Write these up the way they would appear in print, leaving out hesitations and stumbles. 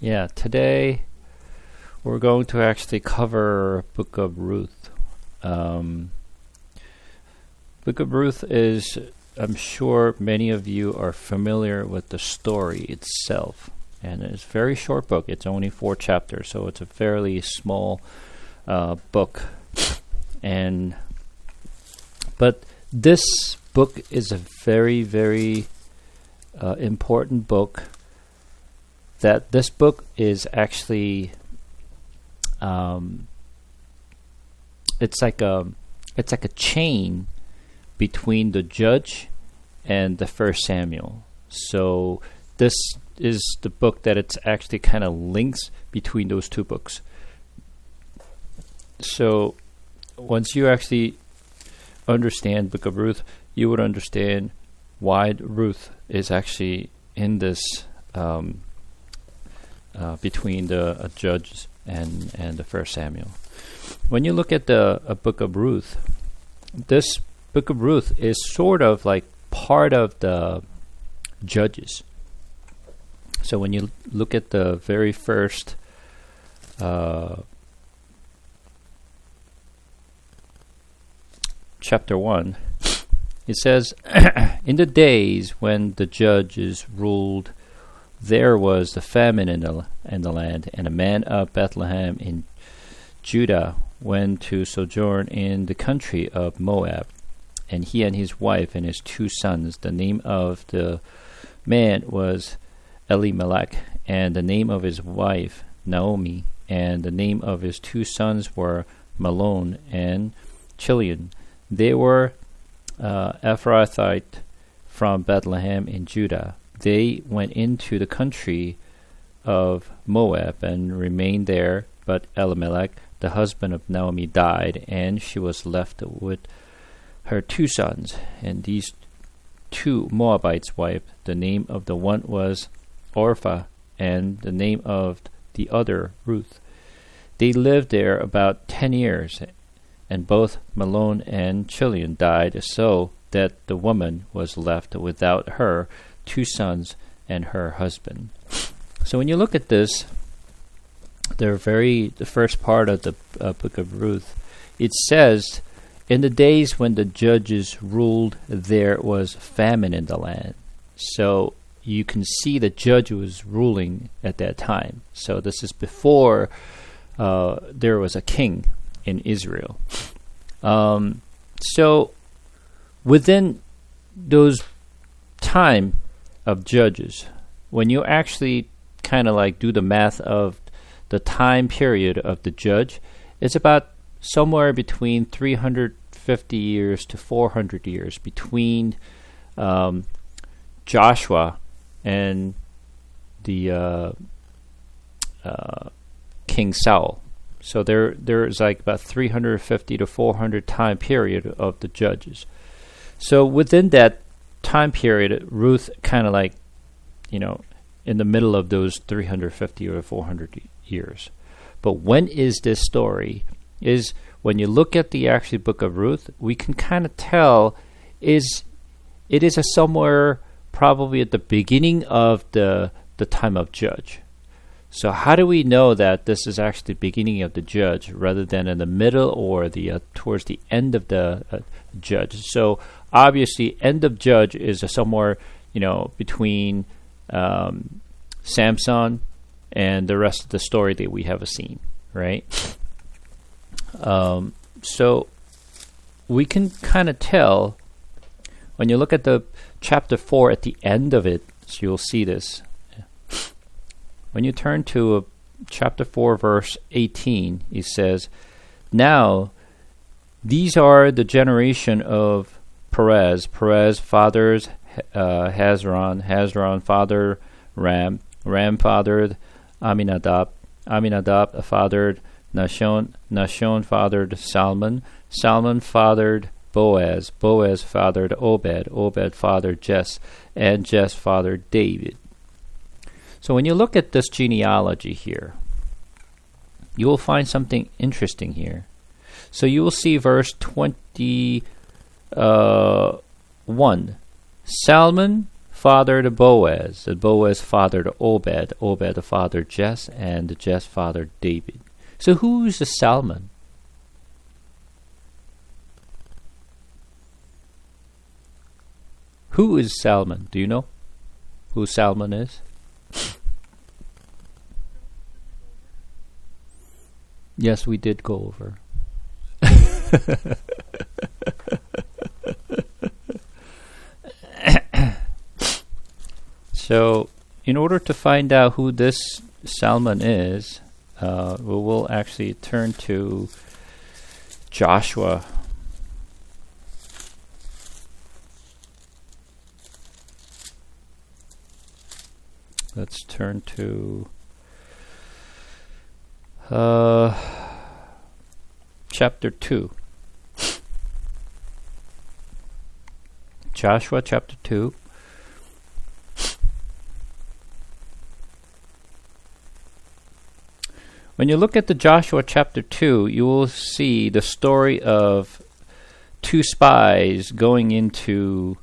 Yeah, today we're going to actually cover Book of Ruth. Book of Ruth is, I'm sure many of you are familiar with the story itself. And it's a very short book. It's only 4 chapters, so it's a fairly small book. But this book is a very, very important book. That this book is actually, it's like a chain between the judge and the First Samuel. So this is the book that it's actually kind of links between those two books. So once you actually understand Book of Ruth, you would understand why Ruth is actually in this between the judges and the First Samuel. When you look at the Book of Ruth, this Book of Ruth is sort of like part of the Judges. So when you look at the very first chapter 1, it says, in the days when the judges ruled, there was the famine in the land, and a man of Bethlehem in Judah went to sojourn in the country of Moab, and he and his wife and his 2 sons. The name of the man was Elimelech, and the name of his wife Naomi, and the name of his 2 sons were Mahlon and Chilion. They were Ephrathite from Bethlehem in Judah. They went into the country of Moab and remained there, but Elimelech, the husband of Naomi, died, and she was left with her 2 sons. And these 2 Moabites' wife, the name of the one was Orpah, and the name of the other Ruth. They lived there about 10 years, and both Mahlon and Chilion died, so that the woman was left without her 2 sons and her husband. So when you look at this, the first part of the Book of Ruth, it says, in the days when the judges ruled, there was famine in the land. So you can see the judge was ruling at that time. So this is before there was a king in Israel. So within those time of judges, when you actually kind of like do the math of the time period of the judge, it's about somewhere between 350 years to 400 years between Joshua and the King Saul. So there's like about 350 to 400 time period of the judges. So within that time period, Ruth kind of like, in the middle of those 350 or 400 years. But when is this story? Is when you look at the actual Book of Ruth, we can kind of tell it is somewhere probably at the beginning of the time of judge. So how do we know that this is actually the beginning of the judge rather than in the middle or the towards the end of the judge? So obviously, end of judge is somewhere between Samson and the rest of the story that we have seen, right? So we can kind of tell when you look at the chapter 4 at the end of it. So you'll see this. When you turn to chapter 4, verse 18, it says, now these are the generation of Perez. Perez fathers Hezron. Hezron fathered Ram. Ram fathered Aminadab. Aminadab fathered Nahshon. Nahshon fathered Salmon. Salmon fathered Boaz. Boaz fathered Obed. Obed fathered Jess. And Jess fathered David. So when you look at this genealogy here, you will find something interesting here. So you will see verse 21. Salmon fathered Boaz. The Boaz fathered Obed. Obed fathered Jess, and Jess fathered David. So who is the Salmon? Who is Salmon? Do you know who Salmon is? Yes, we did go over. So, in order to find out who this Salmon is, we will actually turn to Joshua. Let's turn to chapter 2. Joshua chapter 2. When you look at the Joshua chapter 2, you will see the story of two spies going into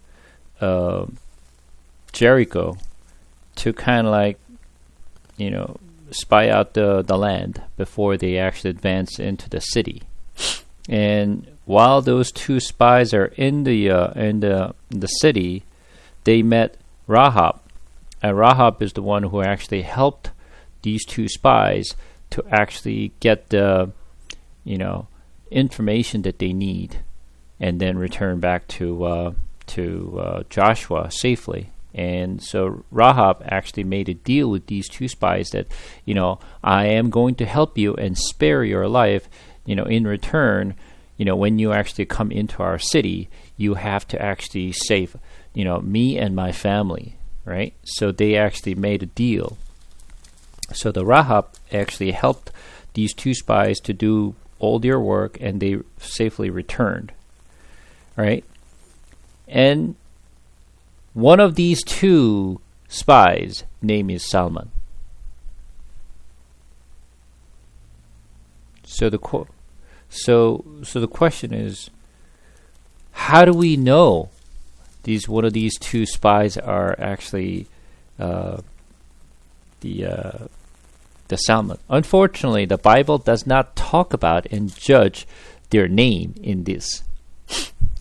Jericho to kind of like, spy out the land before they actually advance into the city. And while those two spies are in the city, they met Rahab. And Rahab is the one who actually helped these two spies to actually get the information that they need, and then return back to Joshua safely. And so Rahab actually made a deal with these two spies that, I am going to help you and spare your life. In return, when you actually come into our city, you have to actually save, me and my family, right? So they actually made a deal. So the Rahab actually helped these two spies to do all their work, and they safely returned, right? And one of these two spies' name is Salmon. So the question is, how do we know one of these two spies are actually the Salmon? Unfortunately, the Bible does not talk about and judge their name in this.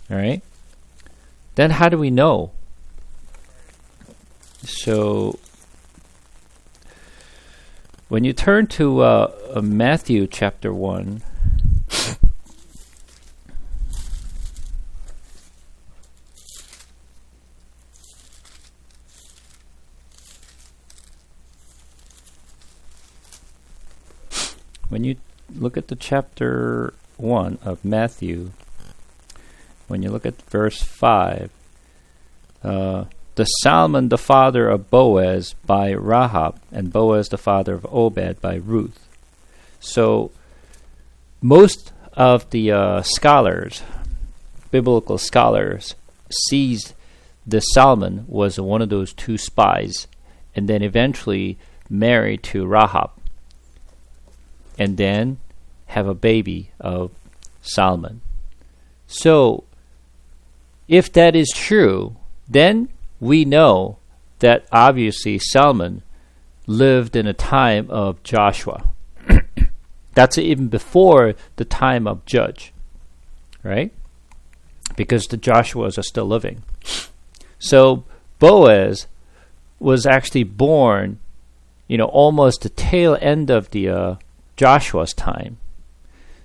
All right. Then how do we know? So when you turn to Matthew chapter 1, when you look at the chapter 1 of Matthew, when you look at verse 5, the Salmon, the father of Boaz, by Rahab, and Boaz, the father of Obed, by Ruth. So most of the scholars, biblical scholars, sees the Salmon was one of those two spies, and then eventually married to Rahab, and then have a baby of Salmon. So if that is true, then we know that obviously Salmon lived in a time of Joshua. That's even before the time of Judge, right? Because the Joshuas are still living. So Boaz was actually born, almost the tail end of the Joshua's time.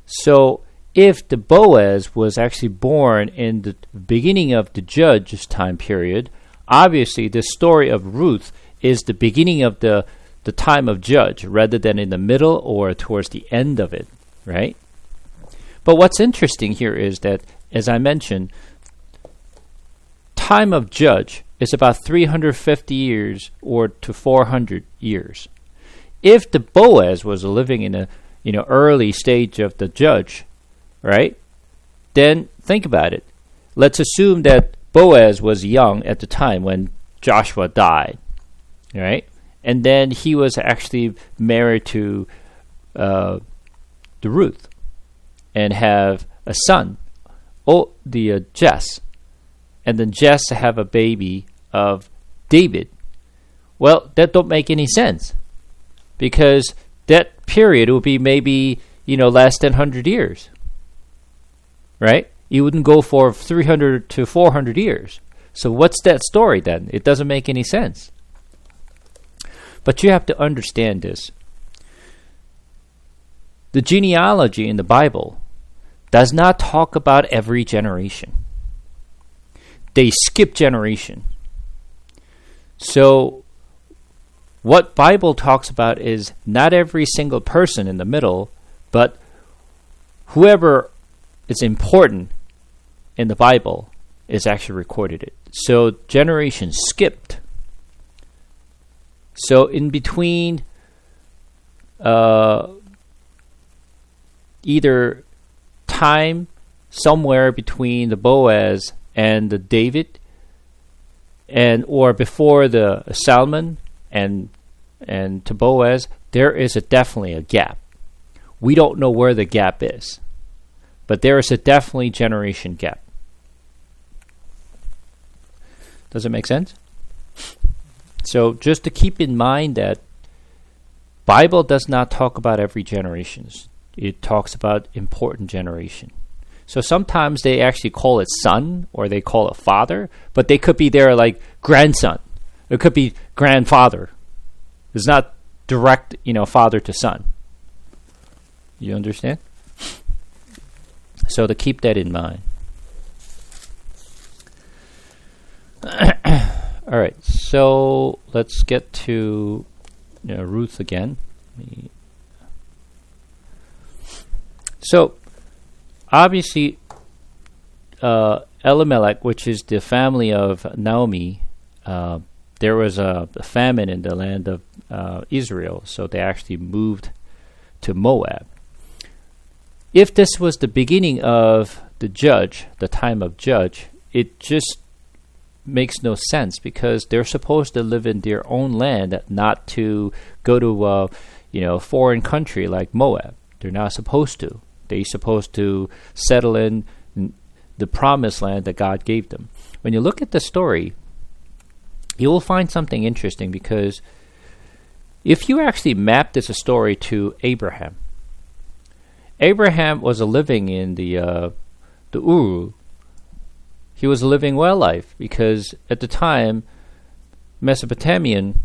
So if the Boaz was actually born in the beginning of the Judge's time period, obviously the story of Ruth is the beginning of the time of Judge rather than in the middle or towards the end of it, right? But what's interesting here is that, as I mentioned, time of Judge is about 350 years or to 400 years. If the Boaz was living in a early stage of the Judge, right, then think about it. Let's assume that Boaz was young at the time when Joshua died, right? And then he was actually married to the Ruth and have a son, Jess. And then Jess have a baby of David. Well, that don't make any sense, because that period would be maybe, less than 100 years, right? You wouldn't go for 300 to 400 years. So what's that story then? It doesn't make any sense. But you have to understand this. The genealogy in the Bible does not talk about every generation. They skip generation. So what Bible talks about is not every single person in the middle, but whoever is important in the Bible is actually recorded it. So generation skipped. So in between either time somewhere between the Boaz and the David, or before the Salmon and to Boaz, there is definitely a gap. We don't know where the gap is, but there is definitely generation gap. Does it make sense? So just to keep in mind that Bible does not talk about every generation. It talks about important generation. So sometimes they actually call it son, or they call it father, but they could be there like grandson. It could be grandfather. It's not direct, father to son. You understand? So to keep that in mind. All right, so let's get to Ruth again. So obviously, Elimelech, which is the family of Naomi, there was a famine in the land of Israel, so they actually moved to Moab. If this was the beginning of the time of judge, it just makes no sense, because they're supposed to live in their own land, not to go to a foreign country like Moab. They're not supposed to. They're supposed to settle in the promised land that God gave them. When you look at the story, you will find something interesting, because if you actually map this story to Abraham was living in the Uru. He was living well life, because at the time, Mesopotamian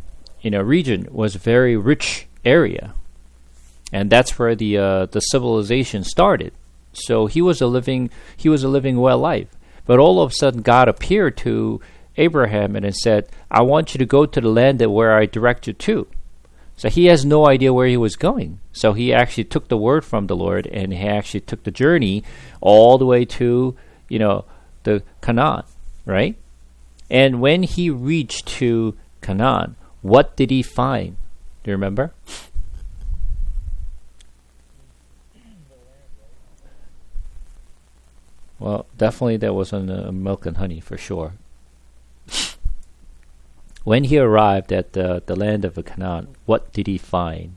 region was a very rich area, and that's where the civilization started. So he was a living well life. But all of a sudden, God appeared to Abraham and said, "I want you to go to the land where I direct you to." So he has no idea where he was going. So he actually took the word from the Lord, and he actually took the journey all the way to the Canaan, right? And when he reached to Canaan, what did he find? Do you remember? Well, definitely there wasn't milk and honey for sure. When he arrived at the land of Canaan, what did he find?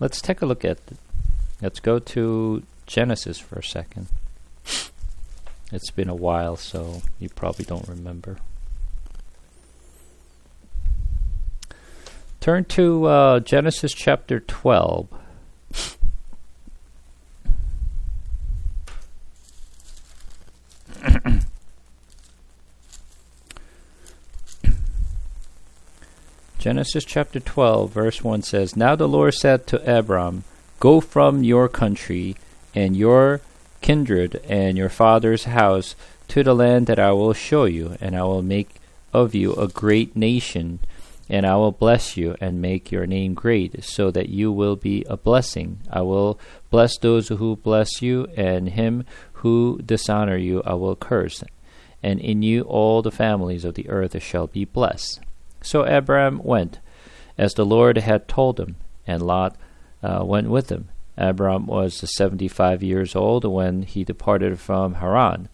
Let's take a look at it. Let's go to Genesis for a second. It's been a while, so you probably don't remember. Turn to Genesis chapter 12. Genesis chapter 12, verse 1 says, "Now the Lord said to Abram, Go from your country and your kindred and your father's house to the land that I will show you, and I will make of you a great nation, and I will bless you and make your name great, so that you will be a blessing. I will bless those who bless you, and him who dishonor you I will curse. And in you all the families of the earth shall be blessed." So Abram went, as the Lord had told him, and Lot went with him. Abram was 75 years old when he departed from Haran.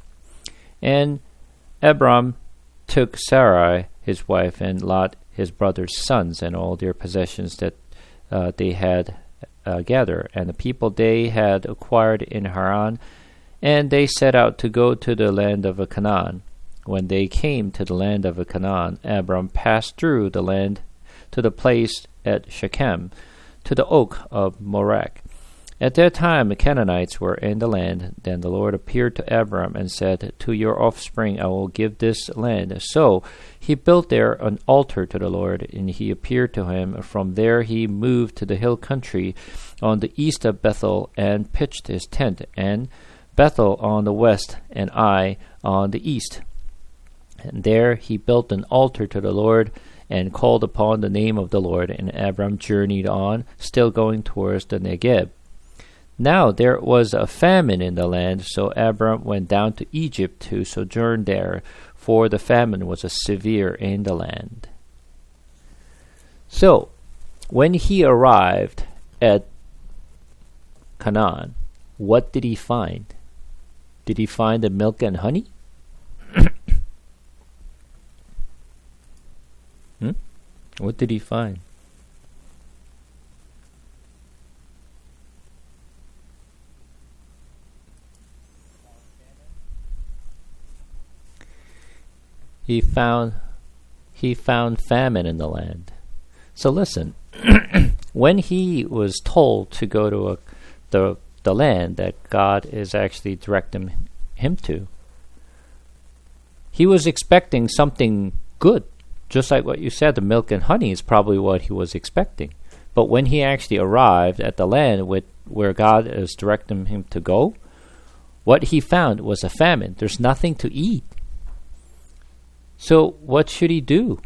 And Abram took Sarai his wife, and Lot his brother's sons, and all their possessions that they had gather, and the people they had acquired in Haran, and they set out to go to the land of Canaan. When they came to the land of Canaan, Abram passed through the land to the place at Shechem, to the oak of Moreh. At that time the Canaanites were in the land. Then the Lord appeared to Abram and said, "To your offspring I will give this land." So he built there an altar to the Lord, and he appeared to him. From there he moved to the hill country on the east of Bethel and pitched his tent, and Bethel on the west and Ai on the east. And there he built an altar to the Lord and called upon the name of the Lord. And Abram journeyed on, still going towards the Negeb. Now there was a famine in the land, so Abram went down to Egypt to sojourn there, for the famine was severe in the land. So, when he arrived at Canaan, what did he find? Did he find the milk and honey? What did he find? He found famine in the land. So listen, when he was told to go to the land that God is actually directing him to, he was expecting something good. Just like what you said, the milk and honey is probably what he was expecting. But when he actually arrived at the land where God is directing him to go, what he found was a famine. There's nothing to eat. So what should he do?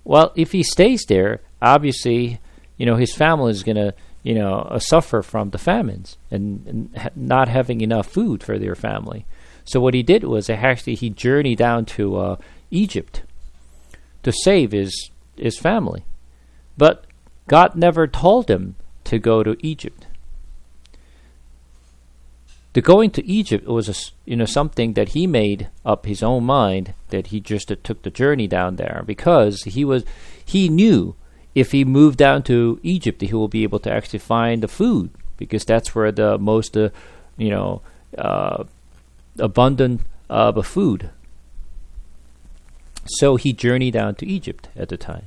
Well, if he stays there, obviously, his family is going to, suffer from the famines and not having enough food for their family. So what he did was he journeyed down to Egypt to save his family. But God never told him to go to Egypt. The going to Egypt was something that he made up his own mind, that he just took the journey down there, because he knew if he moved down to Egypt he will be able to actually find the food, because that's where the most abundant of food. So he journeyed down to Egypt at the time.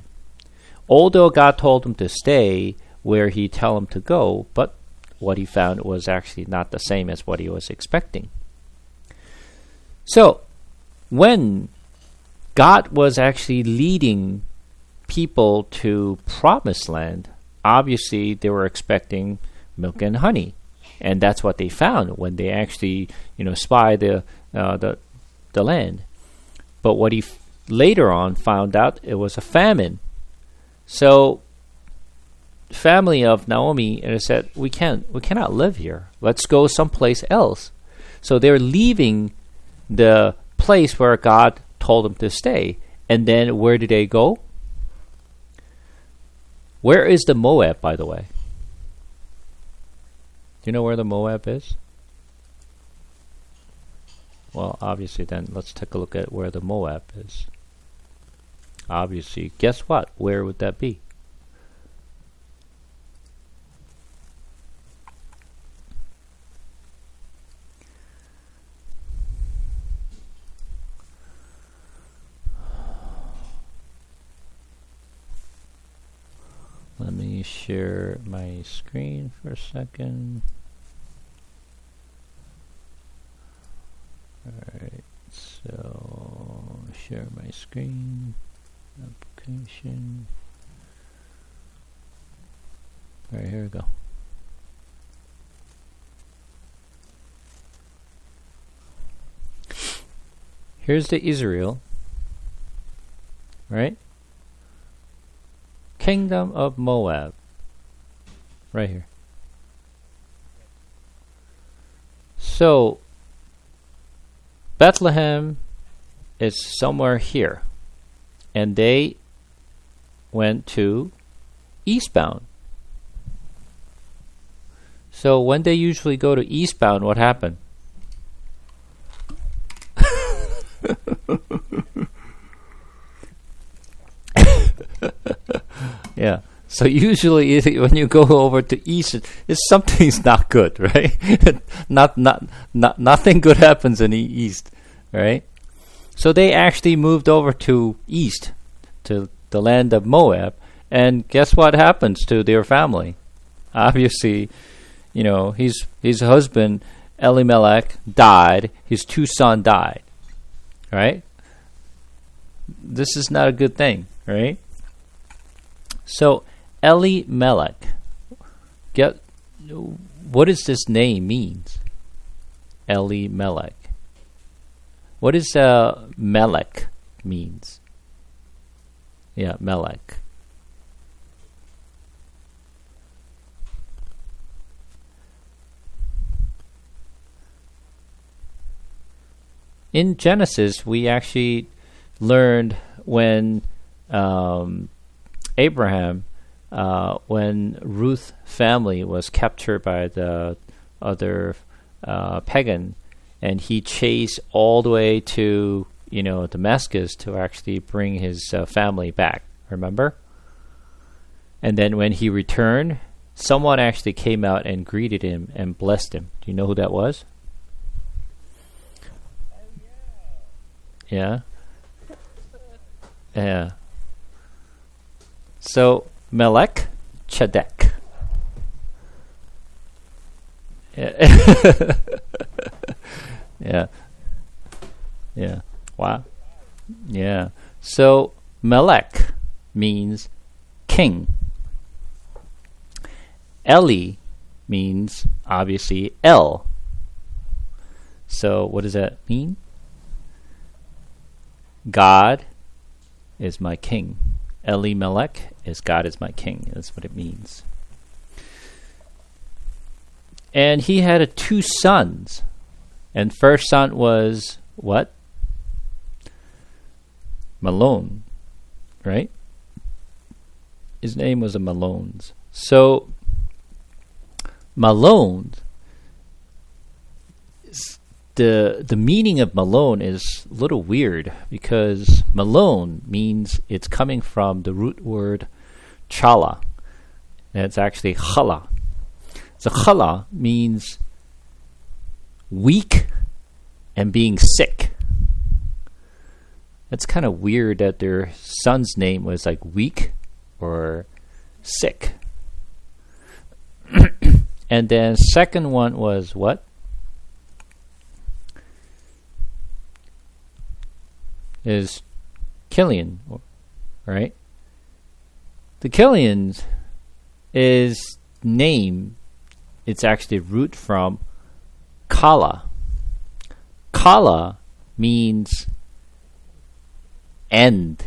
Although God told him to stay where he tell him to go, but what he found was actually not the same as what he was expecting. So, when God was actually leading people to promised land, obviously they were expecting milk and honey. And that's what they found when they actually, spied the land. But what he later on found out, it was a famine. So family of Naomi said, we cannot live here. Let's go someplace else. So they're leaving the place where God told them to stay. And then where did they go? Where is the Moab, by the way? Do you know where the Moab is? Well, obviously then let's take a look at where the Moab is. Obviously, guess what? Where would that be? Let me share my screen for a second. Alright, so share my screen, application. Alright, here we go. Here's the Israel, right? Kingdom of Moab, right here. So Bethlehem is somewhere here, and they went to eastbound. So when they usually go to eastbound, what happened? Yeah. So usually, when you go over to east, it's something's not good, right? Nothing good happens in the east, right? So they actually moved over to east, to the land of Moab, and guess what happens to their family? Obviously, his husband Elimelech died. His 2 sons died, right? This is not a good thing, right? So Elimelech, what does this name means? Elimelech. What does Melech means? Yeah, Melech. In Genesis, we actually learned when Abraham, when Ruth family was captured by the other pagan, and he chased all the way to Damascus to actually bring his family back. Remember? And then when he returned, someone actually came out and greeted him and blessed him. Do you know who that was? Yeah. Yeah. So Melech Chedek. Yeah. Yeah. Yeah. Wow. Yeah. So Melech means king. Eli means obviously El. So what does that mean? God is my king. Elimelech is God is my king. That's what it means. And he had 2 sons. And first son was what? Malone, right? His name was a Malones. So Malone, the meaning of Malone is a little weird because Malone means it's coming from the root word chala. And it's actually chala. So chala means weak and being sick. That's kind of weird that their son's name was like weak or sick. And then second one was what? Is Killian, right? The Killians is name. It's actually root from Kala. Kala means end,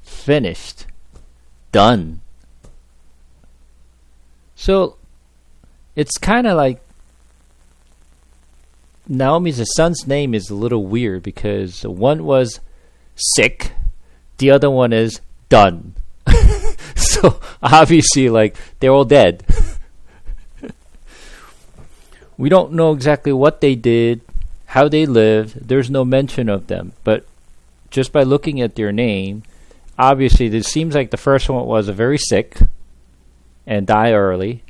finished, done. So it's kind of like Naomi's son's name is a little weird because one was sick, the other one is done. So obviously, like, they're all dead. We don't know exactly what they did, how they lived. There's no mention of them. But just by looking at their name, obviously, it seems like the first one was very sick and died early.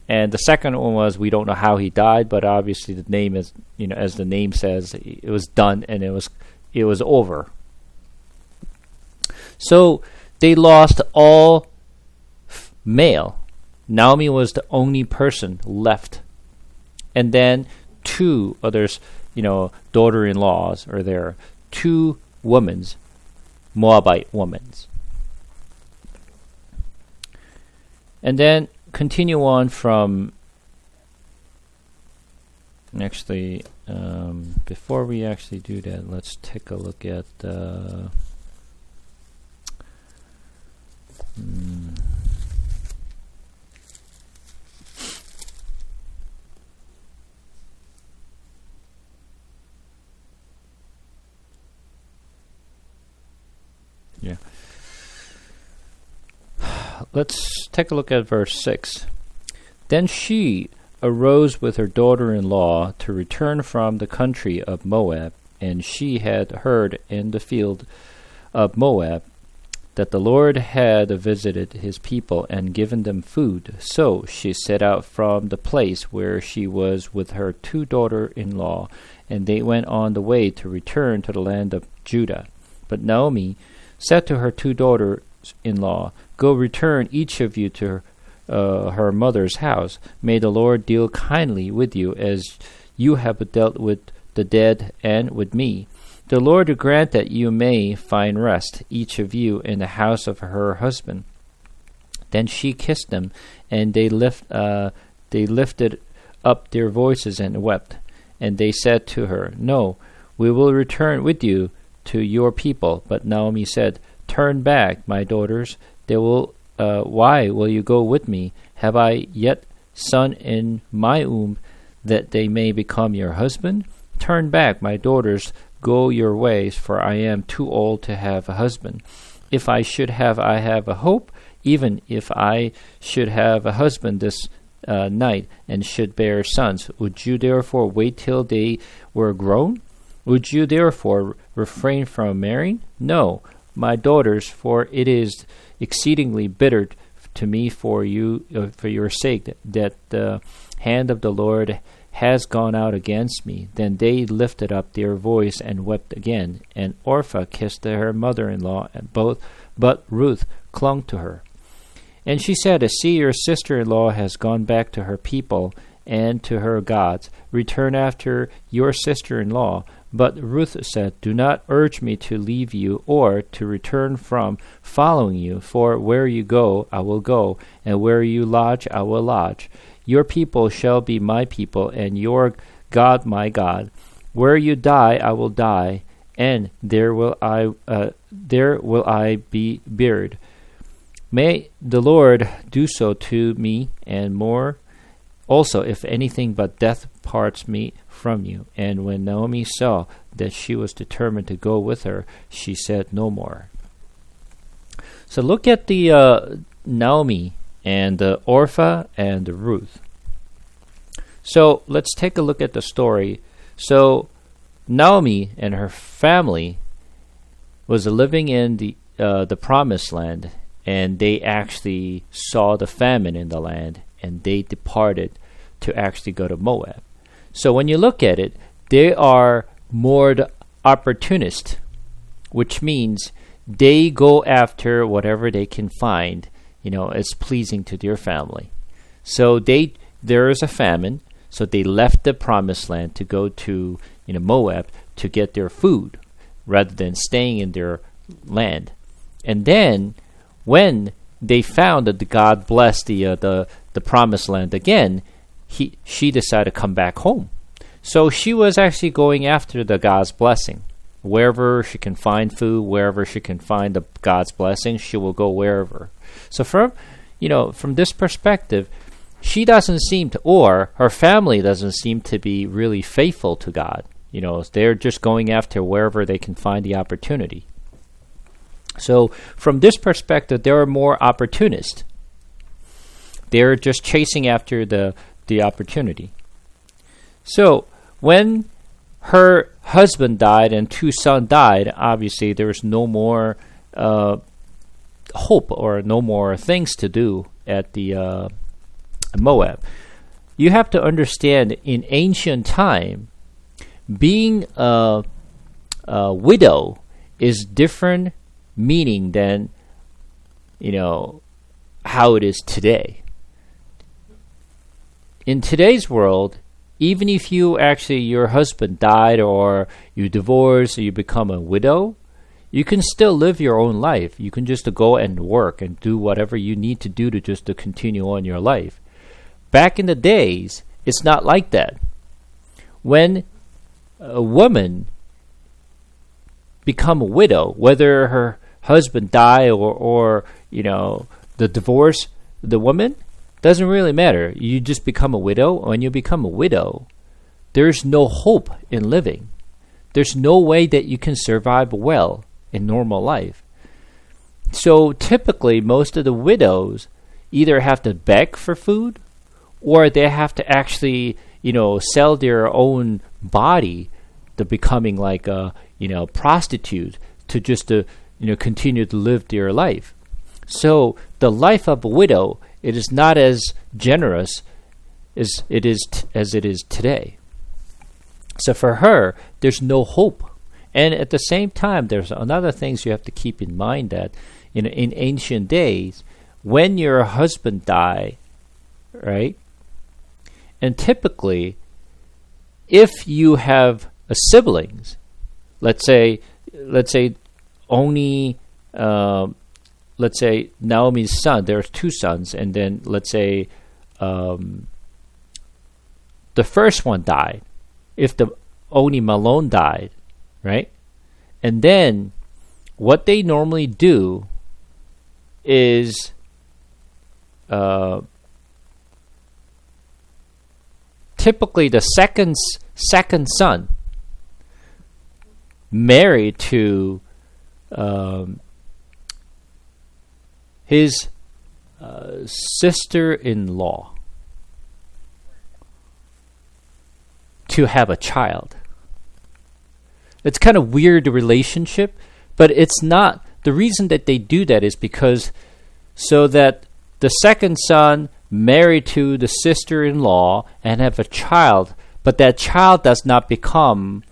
And the second one was, we don't know how he died, but obviously the name is, as the name says, it was done and it was over. So they lost all male. Naomi was the only person left. And then 2 others, daughter-in-laws are there. 2 women's, Moabite women's. And then continue on from, actually, before we actually do that, let's take a look at yeah. Let's take a look at verse 6. Then she arose with her daughter-in-law to return from the country of Moab, and she had heard in the field of Moab that the Lord had visited his people and given them food. So she set out from the place where she was with her 2 daughters-in-law, and they went on the way to return to the land of Judah. But Naomi said to her 2 daughters-in-law, Go return each of you to her mother's house. May the Lord deal kindly with you as you have dealt with the dead and with me. The Lord grant that you may find rest, each of you, in the house of her husband. Then she kissed them, and they lifted up their voices and wept. And they said to her, No, we will return with you to your people. But Naomi said, Turn back, my daughters. Why will you go with me? Have I yet son in my womb, that they may become your husband? Turn back, my daughters. Go your ways, for I am too old to have a husband. If I have a hope, even if I should have a husband this night, and should bear sons, would you therefore wait till they were grown? Would you therefore refrain from marrying? No, my daughters, for it is exceedingly bitter to me for your sake, that the hand of the Lord has gone out against me. Then they lifted up their voice and wept again. And Orpah kissed her mother-in-law, but Ruth clung to her. And she said, See, your sister-in-law has gone back to her people and to her gods. Return after your sister-in-law. But Ruth said, Do not urge me to leave you or to return from following you, for where you go, I will go, and where you lodge, I will lodge. Your people shall be my people, and your God my God. Where you die, I will die, and there will I be buried. May the Lord do so to me, and more also, if anything but death parts me from you. And when Naomi saw that she was determined to go with her, she said no more. So look at the Naomi and Orpah and Ruth. So let's take a look at the story. So Naomi and her family was living in the promised land, and they actually saw the famine in the land, and they departed to actually go to Moab. So when you look at it, they are more the opportunist, which means they go after whatever they can find, as pleasing to their family. So there is a famine, so they left the promised land to go to Moab to get their food rather than staying in their land. And then when they found that God blessed the promised land again, she decided to come back home. So she was actually going after the God's blessing. Wherever she can find food, wherever she can find the God's blessing, she will go wherever. So from this perspective, she doesn't seem to, or her family doesn't seem to be really faithful to God. They're just going after wherever they can find the opportunity. So from this perspective, they are more opportunist. They're just chasing after the opportunity. So when her husband died and 2 sons died, obviously there was no more hope or no more things to do at the Moab. You have to understand, in ancient time, being a widow is different meaning than how it is today. In today's world, even if your husband died or you divorce or you become a widow, you can still live your own life. You can just go and work and do whatever you need to do to continue on your life. Back in the days, it's not like that. When a woman become a widow, whether her husband die or the divorce the woman, doesn't really matter. You just become a widow. When you become a widow, there's no hope in living. There's no way that you can survive well in normal life. So typically, most of the widows either have to beg for food, or they have to actually, sell their own body to becoming like a, prostitute to just to, continue to live their life. So the life of a widow, it is not as generous as it is today. So for her, there's no hope. And at the same time, there's another things you have to keep in mind, that in ancient days, when your husband died, right? And typically, if you have siblings, let's say only, let's say Naomi's son, there's two sons, and then let's say the first one died. If the only Malone died, right? And then what they normally do is typically the second son married to his sister-in-law to have a child. It's kind of weird relationship, but it's not. The reason that they do that is because so that the second son married to the sister-in-law and have a child, but that child does not become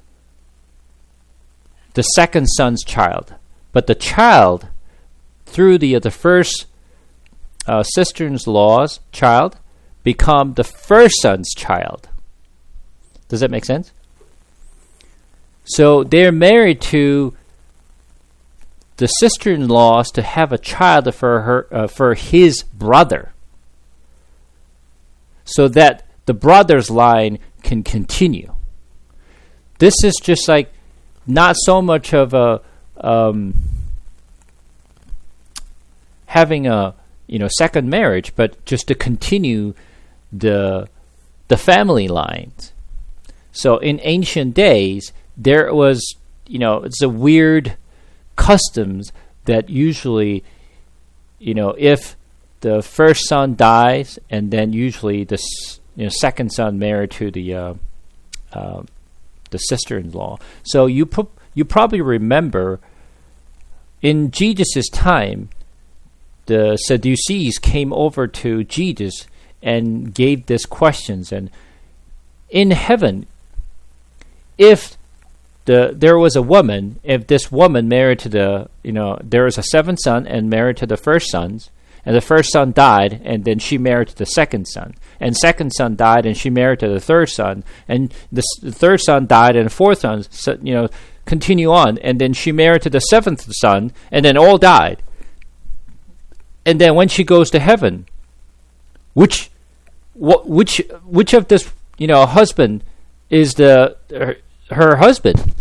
the second son's child, but the child through the first sister-in-law's child become the first son's child. Does that make sense? So they're married to the sister-in-laws to have a child for his brother, so that the brother's line can continue. This is just like not so much of a having a second marriage, but just to continue the family lines. So in ancient days, there was it's a weird customs that usually if the first son dies, and then usually the second son married to the sister-in-law. So you probably remember in Jesus' time, the Sadducees came over to Jesus and gave these questions. And in heaven, if there was a woman, if this woman married to there was a seventh son and married to the first sons, and the first son died, and then she married to the second son, and second son died, and she married to the third son, and the third son died, and the fourth son, continue on, and then she married to the seventh son, and then all died. And then when she goes to heaven, which of this husband is her husband?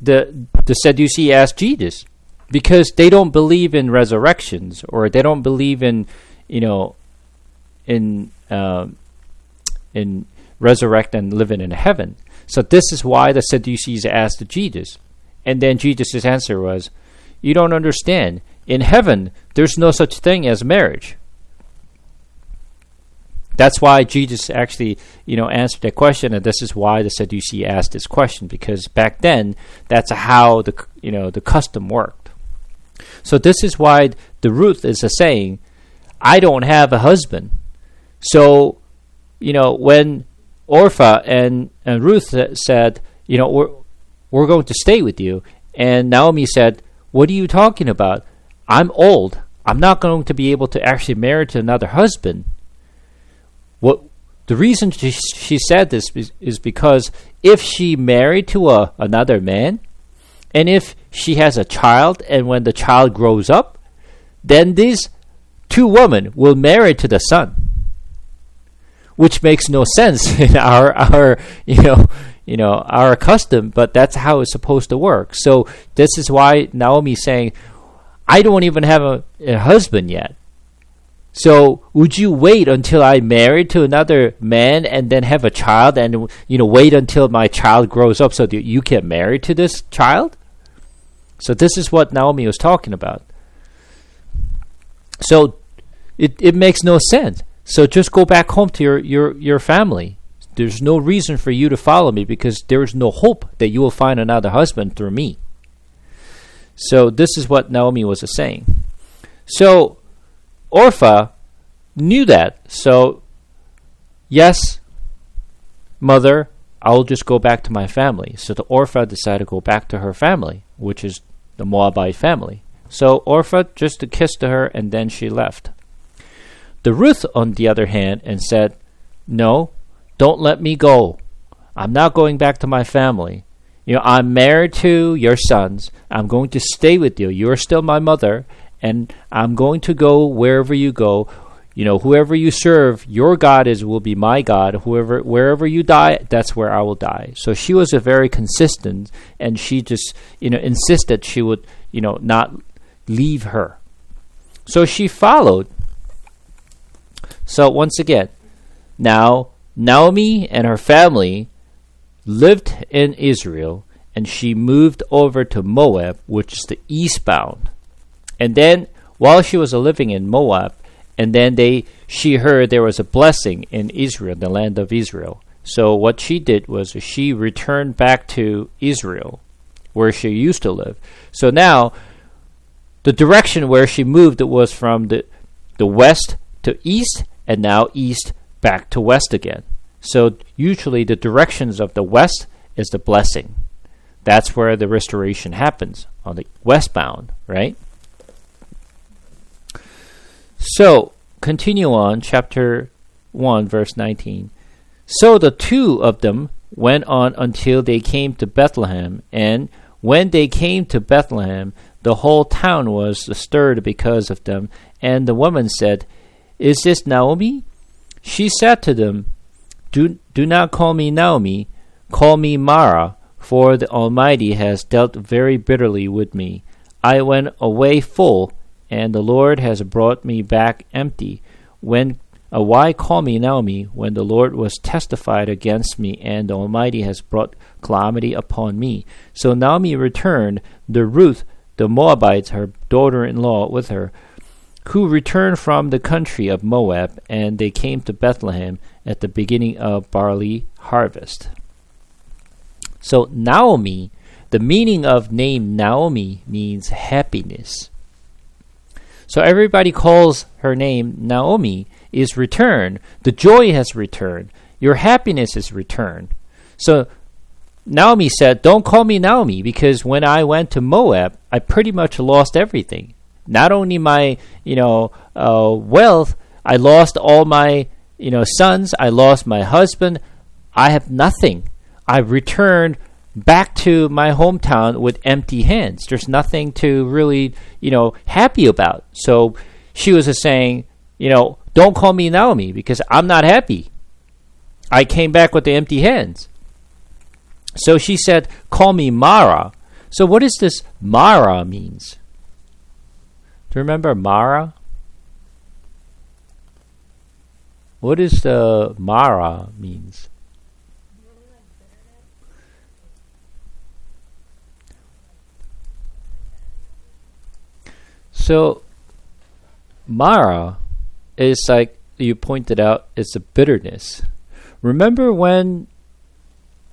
The Sadducee asked Jesus, because they don't believe in resurrections, or they don't believe in resurrect and living in heaven. So this is why the Sadducees asked Jesus, and then Jesus' answer was, "You don't understand. In heaven, there's no such thing as marriage." That's why Jesus actually, answered that question, and this is why the Sadducee asked this question, because back then, that's how the custom worked. So this is why the Ruth is saying, "I don't have a husband." So, when Orpha and Ruth said, we're going to stay with you, and Naomi said, "What are you talking about? I'm old. I'm not going to be able to actually marry to another husband." The reason she said this is because if she married to another man, and if she has a child, and when the child grows up, then these two women will marry to the son, which makes no sense in our custom, but that's how it's supposed to work. So this is why Naomi's saying, "I don't even have a husband yet. So would you wait until I marry to another man and then have a child, and wait until my child grows up so that you can marry to this child?" So this is what Naomi was talking about. So it makes no sense. So just go back home to your family. There's no reason for you to follow me, because there is no hope that you will find another husband through me. So this is what Naomi was saying. So Orpah knew that. So, yes, mother, I'll just go back to my family. So the Orpah decided to go back to her family, which is the Moabite family. So Orpah just kissed her, and then she left. The Ruth, on the other hand, and said, no, don't let me go. I'm not going back to my family. I'm married to your sons. I'm going to stay with you. You're still my mother, and I'm going to go wherever you go. Whoever you serve, your God will be my God. Wherever you die, that's where I will die. So she was a very consistent, and she just, insisted she would, not leave her. So she followed. So once again, now Naomi and her family lived in Israel, and she moved over to Moab, which is the eastbound. And then while she was living in Moab, and then she heard there was a blessing in Israel, the land of Israel. So what she did was she returned back to Israel, where she used to live. So now the direction where she moved was from the west to east, and now east back to west again. So usually the directions of the west is the blessing. That's where the restoration happens, on the westbound, right? So, continue on, chapter 1, verse 19. So the two of them went on until they came to Bethlehem, and when they came to Bethlehem, the whole town was stirred because of them. And the woman said, is this Naomi? She said to them, Do not call me Naomi, call me Mara, for the Almighty has dealt very bitterly with me. I went away full, and the Lord has brought me back empty. Why call me Naomi, when the Lord was testified against me, and the Almighty has brought calamity upon me? So Naomi returned, the Ruth, the Moabites, her daughter-in-law, with her, who returned from the country of Moab, and they came to Bethlehem at the beginning of barley harvest. So Naomi, the meaning of name Naomi means happiness. So everybody calls her name Naomi, is returned. The joy has returned. Your happiness is returned. So Naomi said, don't call me Naomi, because when I went to Moab, I pretty much lost everything. Not only my, wealth, I lost all my, sons. I lost my husband. I have nothing. I returned back to my hometown with empty hands. There's nothing to really, happy about. So she was saying, don't call me Naomi, because I'm not happy. I came back with the empty hands. So she said, call me Mara. So what does this Mara means? Do you remember Mara? What does the Mara means? So Mara is like you pointed out, it's a bitterness. Remember when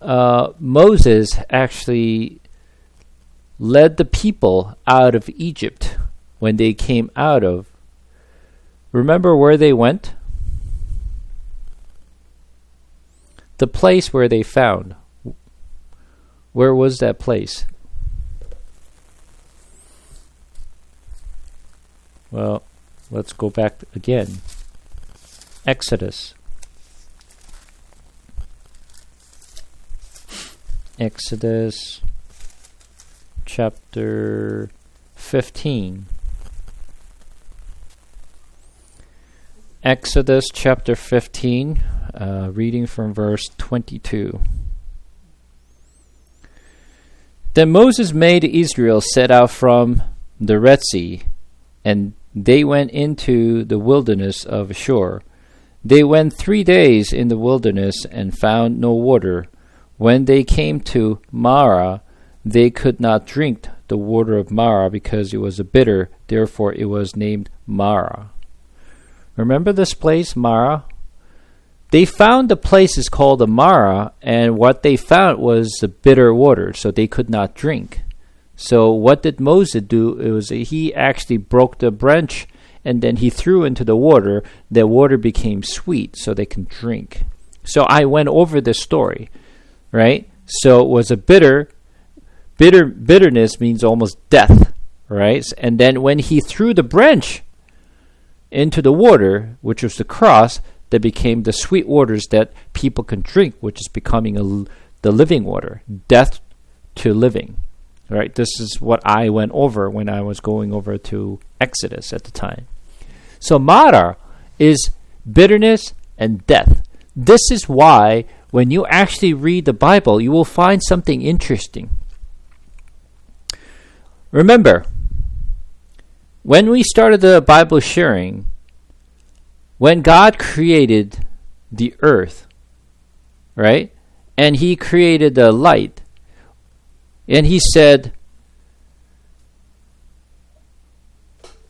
Moses actually led the people out of Egypt, when they came out of, remember where they went? The place where they found. Where was that place? Well, let's go back again. Exodus. Exodus chapter 15. Exodus chapter 15, reading from verse 22. Then Moses made Israel set out from the Red Sea, and they went into the wilderness of Shur. They went 3 days in the wilderness and found no water. When they came to Marah, they could not drink the water of Marah because it was bitter. Therefore it was named Marah. Remember this place, Marah? They found the place is called the Marah, and what they found was the bitter water, so they could not drink. So what did Moses do? It was he actually broke the branch and then he threw into the water. The water became sweet so they can drink. So I went over this story, right? So it was a bitterness means almost death, right? And then when he threw the branch into the water, which was the cross, that became the sweet waters that people can drink, which is becoming the living water, death to living. Right, this is what I went over when I was going over to Exodus at the time. So Mara is bitterness and death. This is why when you actually read the Bible, you will find something interesting. Remember, when we started the Bible sharing, when God created the earth, right, and he created the light, and he said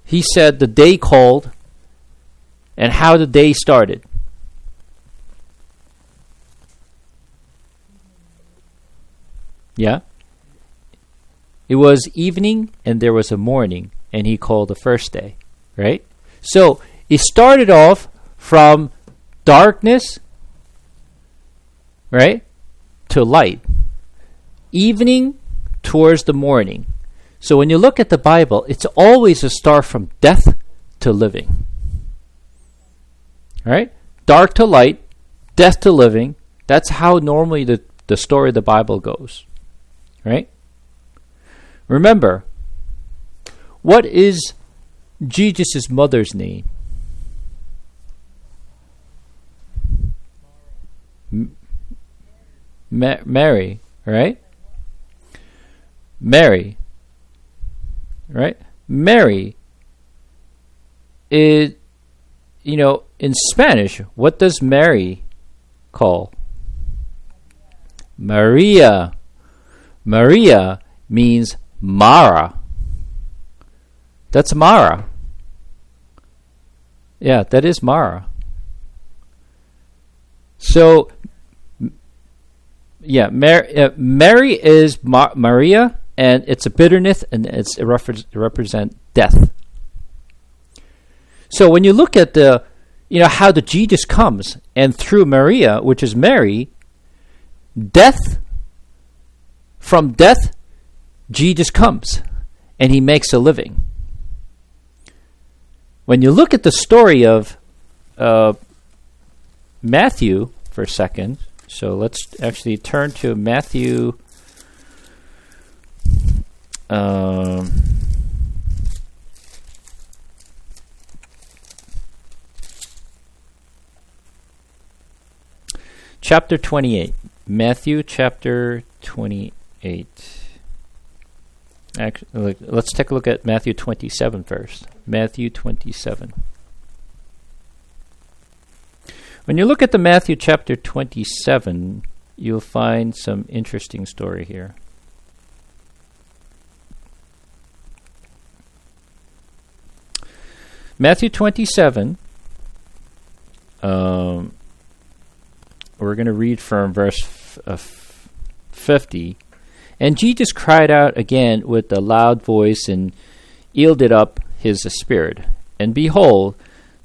the day called, and how the day started. Yeah? It was evening and there was a morning, and he called the first day, right? So it started off from darkness, right, to light. Evening towards the morning. So when you look at the Bible, it's always a start from death to living. Right? Dark to light, death to living. That's how normally the story of the Bible goes. Right? Remember, what is Jesus' mother's name? Mary, right? Mary, right? Mary is, in Spanish, what does Mary call? Maria. Maria means Mara. That's Mara. Yeah, that is Mara. So, yeah, Mary is Maria, and it's a bitterness, and it represent death. So when you look at how the Jesus comes, and through Maria, which is Mary, from death, Jesus comes, and he makes a living. When you look at the story of Matthew for a second, so let's actually turn to Matthew chapter 28. Matthew chapter 28. Actually, let's take a look at Matthew 27 first. Matthew 27. When you look at the Matthew chapter 27, you'll find some interesting story here. Matthew 27, we're going to read from verse 50. And Jesus cried out again with a loud voice and yielded up his spirit. And behold,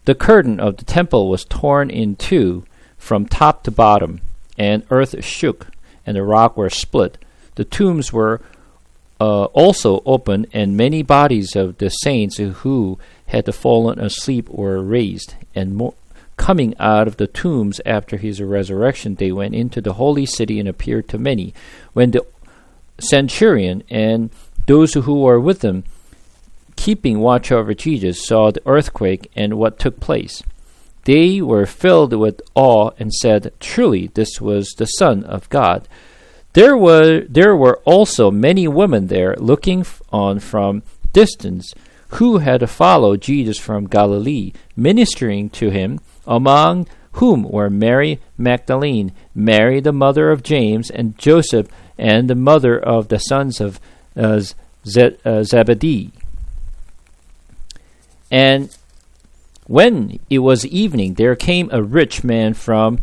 the curtain of the temple was torn in two from top to bottom, and earth shook, and the rock were split. The tombs were also opened, and many bodies of the saints who had fallen asleep were raised. And coming out of the tombs after his resurrection, they went into the holy city and appeared to many. When the centurion and those who were with him, keeping watch over Jesus, saw the earthquake and what took place, they were filled with awe and said, "Truly, this was the Son of God." There were also many women there looking on from distance, who had followed Jesus from Galilee, ministering to him, among whom were Mary Magdalene, Mary the mother of James and Joseph, and the mother of the sons of Zebedee. And when it was evening, there came a rich man from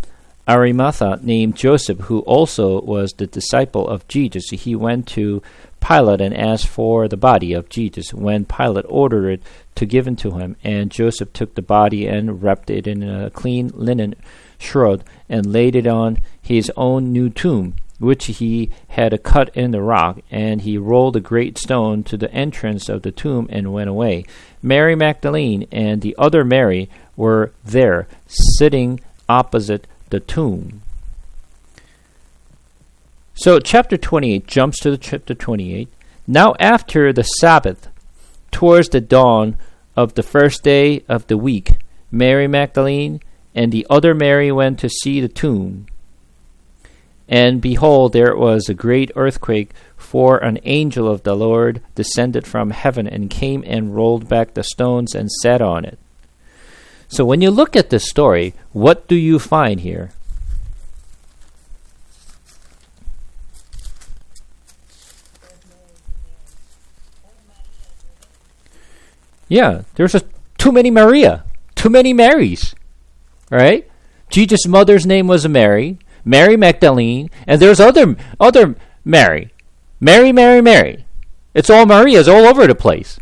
Arimathea named Joseph, who also was the disciple of Jesus. He went to Pilate and asked for the body of Jesus. When Pilate ordered it to given to him, and Joseph took the body and wrapped it in a clean linen shroud and laid it on his own new tomb, which he had cut in the rock, and he rolled a great stone to the entrance of the tomb and went away. Mary Magdalene and the other Mary were there, sitting opposite the tomb. So chapter 28 jumps to the chapter 28. Now after the Sabbath, towards the dawn of the first day of the week, Mary Magdalene and the other Mary went to see the tomb. And behold, there was a great earthquake, for an angel of the Lord descended from heaven and came and rolled back the stones and sat on it. So when you look at this story, what do you find here? Yeah, there's too many Maria, too many Marys, right? Jesus' mother's name was Mary, Mary Magdalene, and there's other Mary. Mary. It's all Marias all over the place.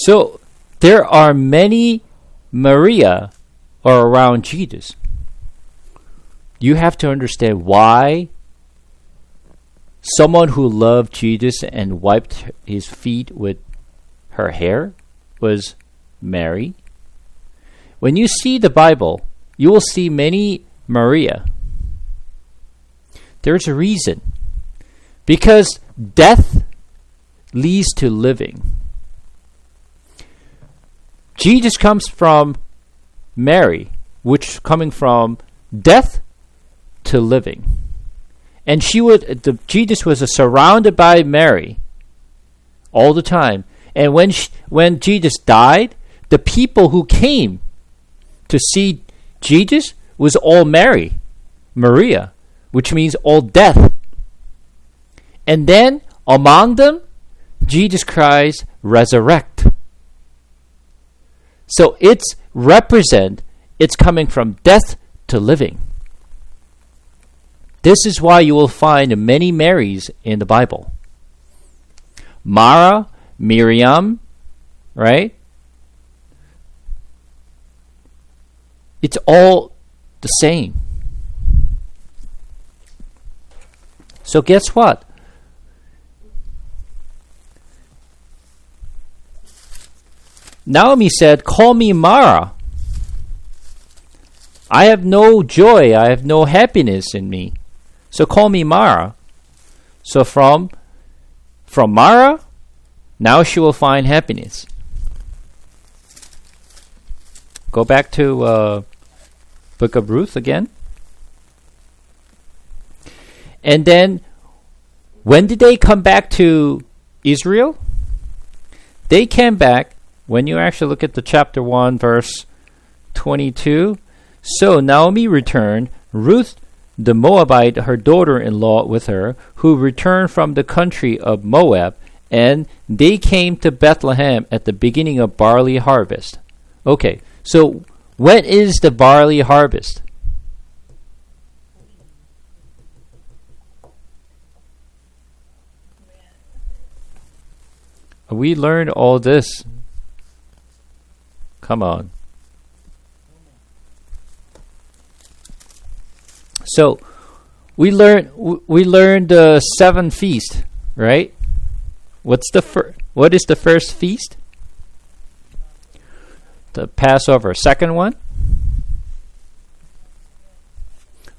So there are many Maria around Jesus. You have to understand why someone who loved Jesus and wiped his feet with her hair was Mary. When you see the Bible, you will see many Maria. There's a reason. Because death leads to living. Jesus comes from Mary, which coming from death to living. And Jesus was surrounded by Mary all the time. And when Jesus died, the people who came to see Jesus was all Maria, which means all death. And then among them, Jesus cries, resurrect. So it's coming from death to living. This is why you will find many Marys in the Bible. Mara, Miriam, right? It's all the same. So guess what? Naomi said, call me Mara. I have no joy, I have no happiness in me. So call me Mara. So from Mara, now she will find happiness. Go back to Book of Ruth again. And then, when did they come back to Israel? They came back, when you actually look at the chapter 1, verse 22. So Naomi returned, Ruth the Moabite, her daughter-in-law, with her, who returned from the country of Moab, and they came to Bethlehem at the beginning of barley harvest. Okay, so when is the barley harvest? We learned all this. Come on. So we learned the 7 feast, right? What is the first feast? The Passover. Second one?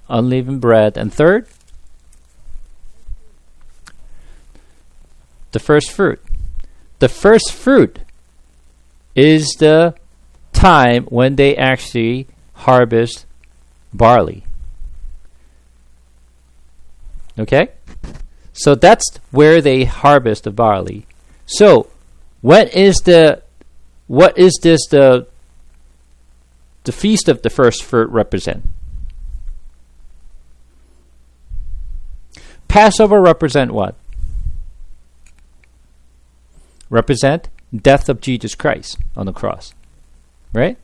Unleavened bread. And third? The first fruit. The first fruit is the time when they actually harvest barley. Okay? So that's where they harvest the barley. So what is the feast of the first fruit represent? Passover represent what? Represent death of Jesus Christ on the cross. Right?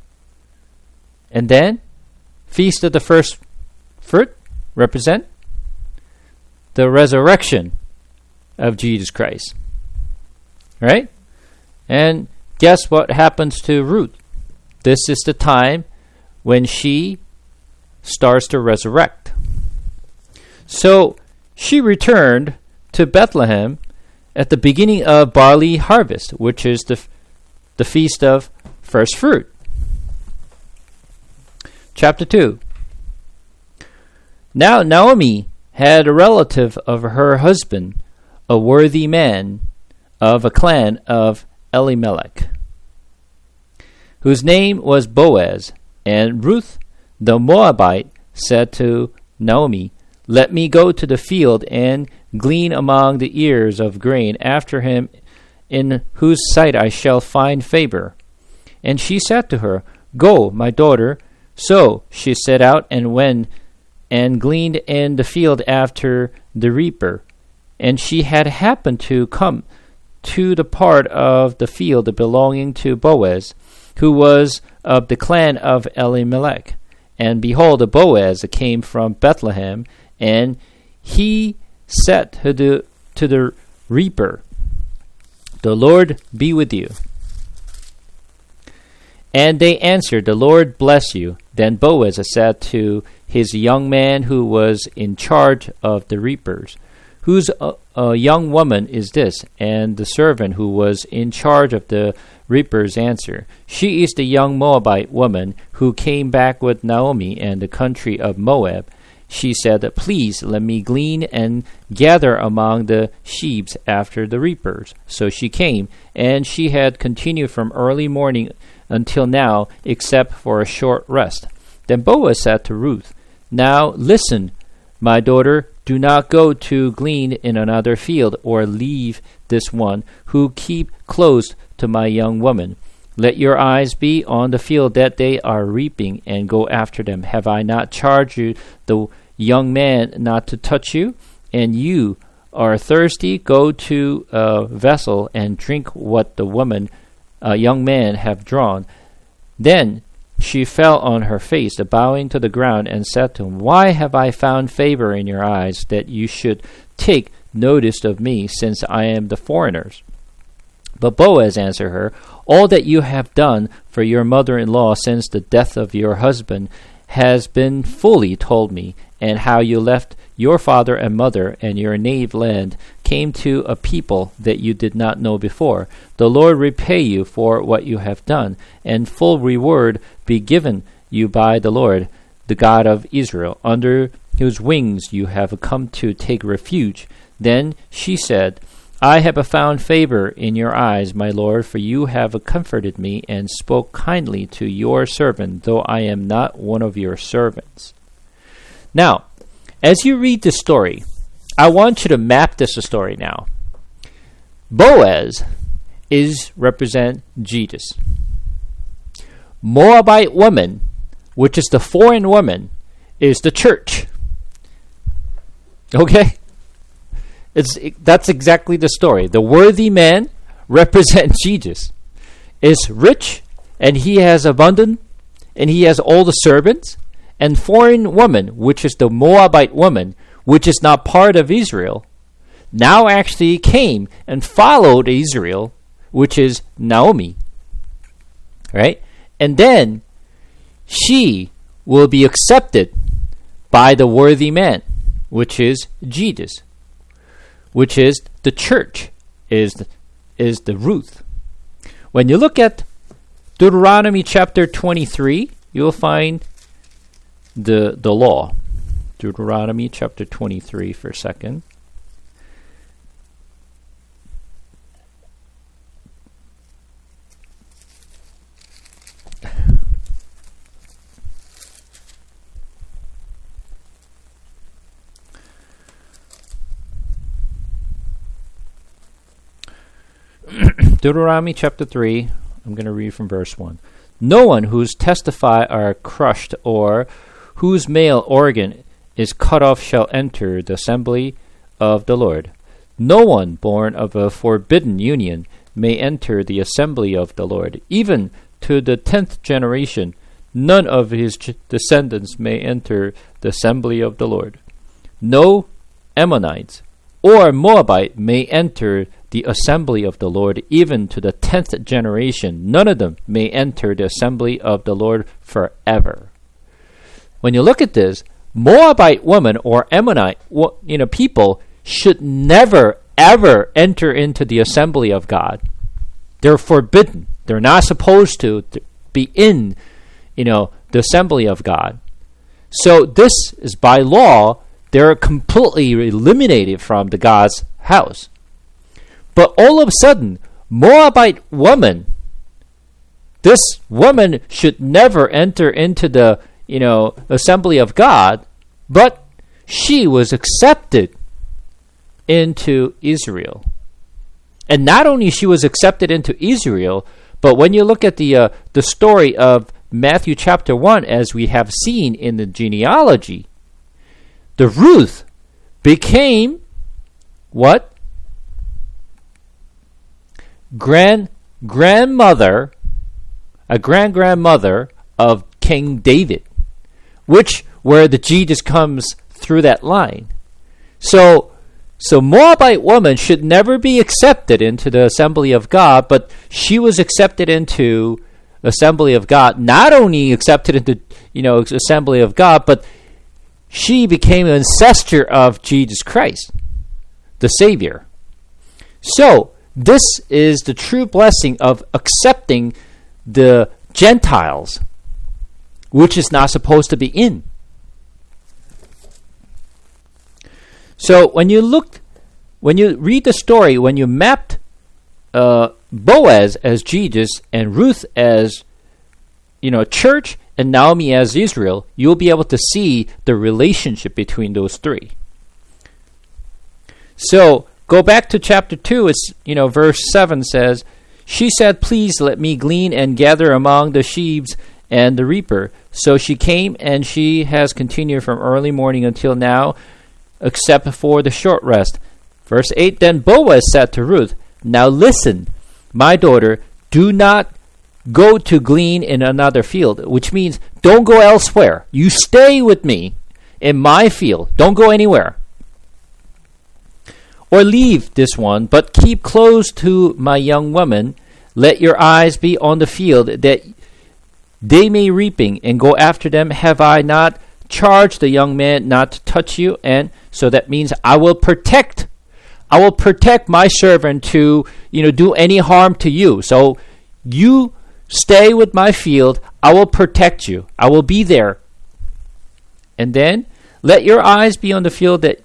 And then, Feast of the First Fruit represent the resurrection of Jesus Christ. Right? And guess what happens to Ruth? This is the time when she starts to resurrect. So, she returned to Bethlehem at the beginning of barley harvest, which is the Feast of First Fruit. Chapter 2. Now Naomi had a relative of her husband, a worthy man of a clan of Elimelech, whose name was Boaz. And Ruth the Moabite said to Naomi, "Let me go to the field and glean among the ears of grain after him, in whose sight I shall find favor." And she said to her, "Go, my daughter." So she set out and went and gleaned in the field after the reaper. And she had happened to come to the part of the field belonging to Boaz, who was of the clan of Elimelech. And behold, Boaz came from Bethlehem, and he said to the reaper, "The Lord be with you." And they answered, "The Lord bless you." Then Boaz said to his young man who was in charge of the reapers, "Whose a young woman is this?" And the servant who was in charge of the reapers answered, "She is the young Moabite woman who came back with Naomi in the country of Moab." She said, "Please let me glean and gather among the sheaves after the reapers." So she came, and she had continued from early morning until now, except for a short rest. Then Boaz said to Ruth, "Now listen, my daughter, do not go to glean in another field, or leave this one who keep close to my young woman. Let your eyes be on the field that they are reaping, and go after them. Have I not charged you, the young man, not to touch you? And you are thirsty, go to a vessel and drink what the woman, young man, have drawn." Then she fell on her face, bowing to the ground, and said to him, "Why have I found favor in your eyes, that you should take notice of me, since I am the foreigner's?" But Boaz answered her, "All that you have done for your mother-in-law since the death of your husband has been fully told me, and how you left your father and mother and your native land, came to a people that you did not know before. The Lord repay you for what you have done, and full reward be given you by the Lord, the God of Israel, under whose wings you have come to take refuge." Then she said, "I have found favor in your eyes, my Lord, for you have comforted me and spoke kindly to your servant, though I am not one of your servants." Now, as you read the story, I want you to map this story now. Boaz is represent Jesus. Moabite woman, which is the foreign woman, is the church. Okay? That's exactly the story. The worthy man represents Jesus. Is rich, and he has abundant, and he has all the servants. And foreign woman, which is the Moabite woman, which is not part of Israel, now actually came and followed Israel, which is Naomi. Right? And then she will be accepted by the worthy man, which is Jesus, which is the church, is the Ruth. When you look at Deuteronomy chapter 23, you'll find the law. Deuteronomy chapter 23 for a second. Deuteronomy chapter 3, I'm going to read from verse 1. "No one whose testify are crushed, or whose male organ is cut off, shall enter the assembly of the Lord. No one born of a forbidden union may enter the assembly of the Lord. Even to the 10th generation, none of his descendants may enter the assembly of the Lord. No Ammonites or Moabite may enter the assembly of the Lord. Even to the 10th generation, none of them may enter the assembly of the Lord forever. When you look at this, Moabite women or Ammonite people should never ever enter into the assembly of God. They're forbidden. They're not supposed to be in the assembly of God. So this is by law. They're completely eliminated from the God's house. But all of a sudden, Moabite woman, this woman should never enter into the assembly of God, but she was accepted into Israel. And not only she was accepted into Israel, but when you look at the story of Matthew chapter 1, as we have seen in the genealogy, the Ruth became what? Grandmother of King David, where the Jesus comes through that line. So Moabite woman should never be accepted into the assembly of God, but she was accepted into assembly of God. Not only accepted into assembly of God, but she became an ancestor of Jesus Christ, the Savior. So this is the true blessing of accepting the Gentiles, which is not supposed to be in. So when you read the story, when you mapped Boaz as Jesus and Ruth as church and Naomi as Israel, you'll be able to see the relationship between those three. So go back to chapter 2. It's verse 7 says, "She said, 'Please let me glean and gather among the sheaves and the reaper.' So she came, and she has continued from early morning until now, except for the short rest." Verse 8, "Then Boaz said to Ruth, 'Now listen, my daughter, do not go to glean in another field,'" which means don't go elsewhere. You stay with me in my field. Don't go anywhere. "Or leave this one, but keep close to my young woman. Let your eyes be on the field, that they may reaping, and go after them. Have I not charged the young man not to touch you?" And so that means I will protect my servant to do any harm to you. So you stay with my field. I will protect you. I will be there. And then let your eyes be on the field that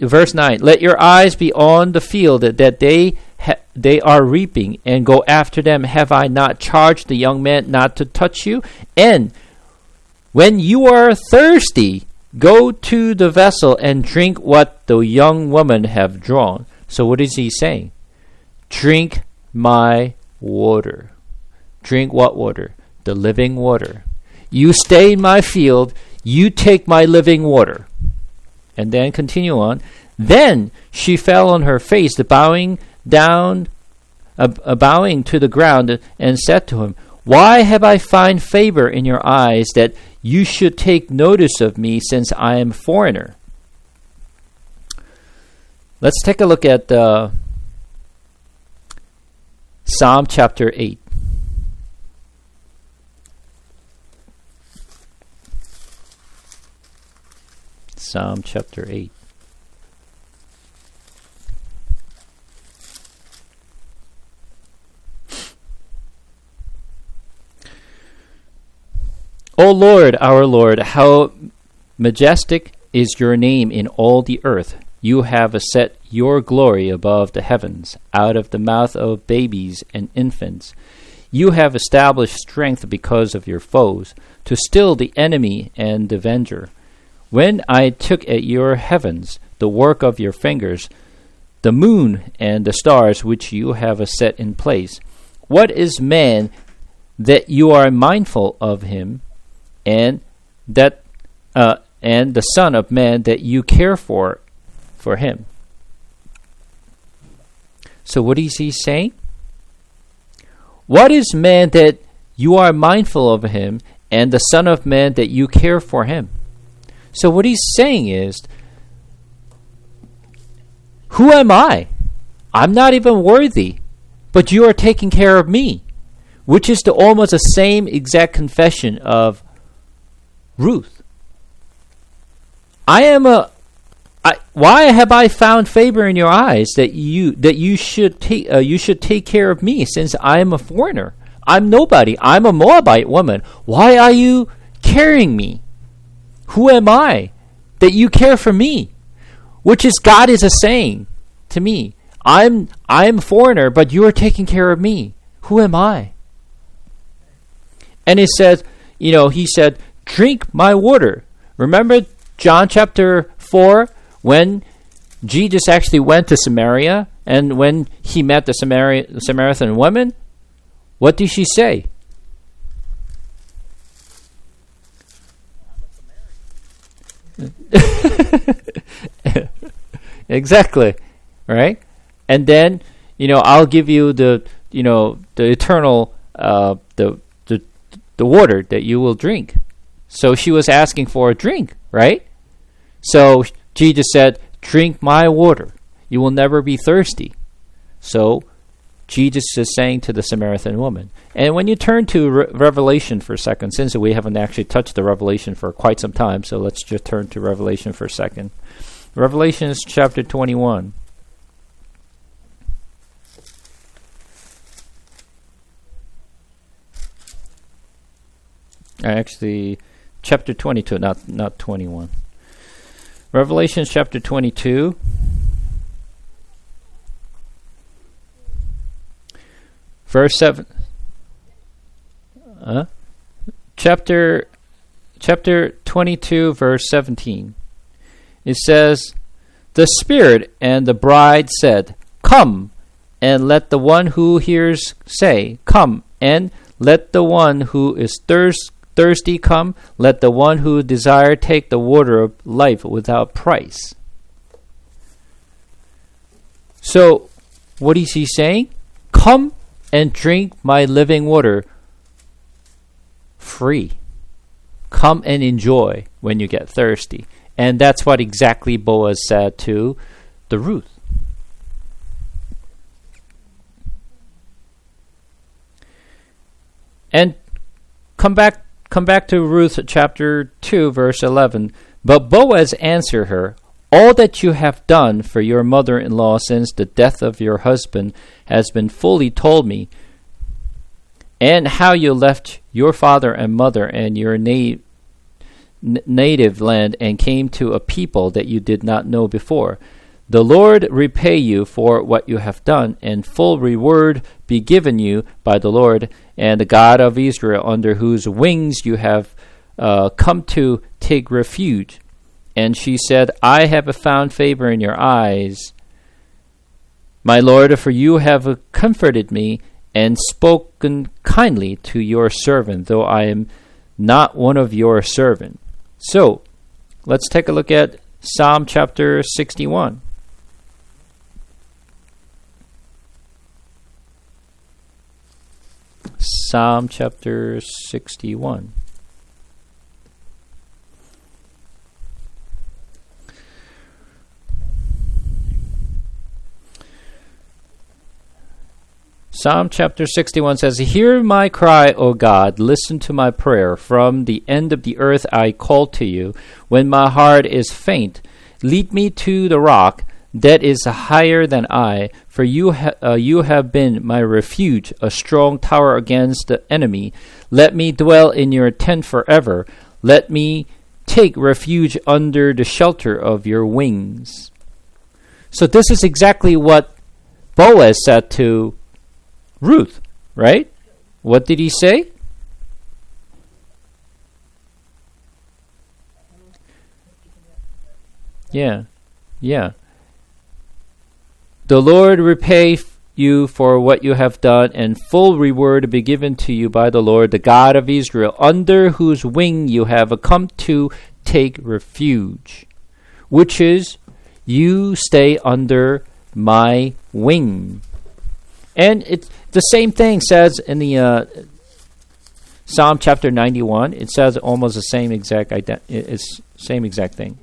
verse 9, "Let your eyes be on the field that they are reaping, and go after them. Have I not charged the young man not to touch you? And when you are thirsty, go to the vessel and drink what the young woman have drawn." So what is he saying? Drink my water. Drink what water? The living water. You stay in my field, you take my living water. And then continue on. "Then she fell on her face, bowing to the ground, and said to him, 'Why have I found favor in your eyes, that you should take notice of me, since I am a foreigner?'" Let's take a look at Psalm chapter 8. Psalm chapter 8. "O Lord, our Lord, how majestic is your name in all the earth. You have set your glory above the heavens. Out of the mouth of babies and infants, you have established strength because of your foes, to still the enemy and the avenger. When I took at your heavens, the work of your fingers, the moon and the stars which you have set in place, what is man that you are mindful of him, and that and the Son of Man that you care for him. So what is he saying? What is man that you are mindful of him, and the Son of Man that you care for him? So what he's saying is, who am I? I'm not even worthy, but you are taking care of me, which is almost the same exact confession of Ruth. Why have I found favor in your eyes that you should take care of me, since I am a foreigner? I'm nobody. I'm a Moabite woman. Why are you carrying me? Who am I that you care for me? Which is God is saying to me, I'm a foreigner, but you are taking care of me. Who am I? And it says, he said, drink my water. Remember John chapter 4, when Jesus actually went to Samaria, and when he met the Samaritan woman, what did she say? Exactly, right? And then, I'll give you the eternal, the water that you will drink. So she was asking for a drink, right? So Jesus said, drink my water. You will never be thirsty. So Jesus is saying to the Samaritan woman. And when you turn to Revelation for a second, since we haven't actually touched the Revelation for quite some time, so let's just turn to Revelation for a second. Revelation is chapter 21. Actually, chapter 22, not 21. Revelation chapter 22. Verse 7. Chapter 22, verse 17. It says, the Spirit and the bride said, come, and let the one who hears say, come, and let the one who is thirsty come, let the one who desire take the water of life without price. So, what is he saying? Come and drink my living water free. Come and enjoy when you get thirsty. And that's what exactly Boaz said to the Ruth. And come back to Ruth chapter 2, verse 11. But Boaz answered her, all that you have done for your mother-in-law since the death of your husband has been fully told me, and how you left your father and mother and your native land and came to a people that you did not know before. The Lord repay you for what you have done, and full reward be given you by the Lord and the God of Israel, under whose wings you have come to take refuge. And she said, I have found favor in your eyes, my Lord, for you have comforted me and spoken kindly to your servant, though I am not one of your servants. So, let's take a look at Psalm chapter 61. Psalm chapter 61. Psalm chapter 61 says, hear my cry, O God, listen to my prayer. From the end of the earth I call to you. When my heart is faint, lead me to the rock that is higher than I, for you have been my refuge, a strong tower against the enemy. Let me dwell in your tent forever. Let me take refuge under the shelter of your wings. So this is exactly what Boaz said to Ruth, right? What did he say? Yeah. The Lord repay you for what you have done, and full reward be given to you by the Lord, the God of Israel, under whose wing you have come to take refuge, which is you stay under my wing. And it's the same thing says in the Psalm chapter 91. It says almost the same exact same exact thing.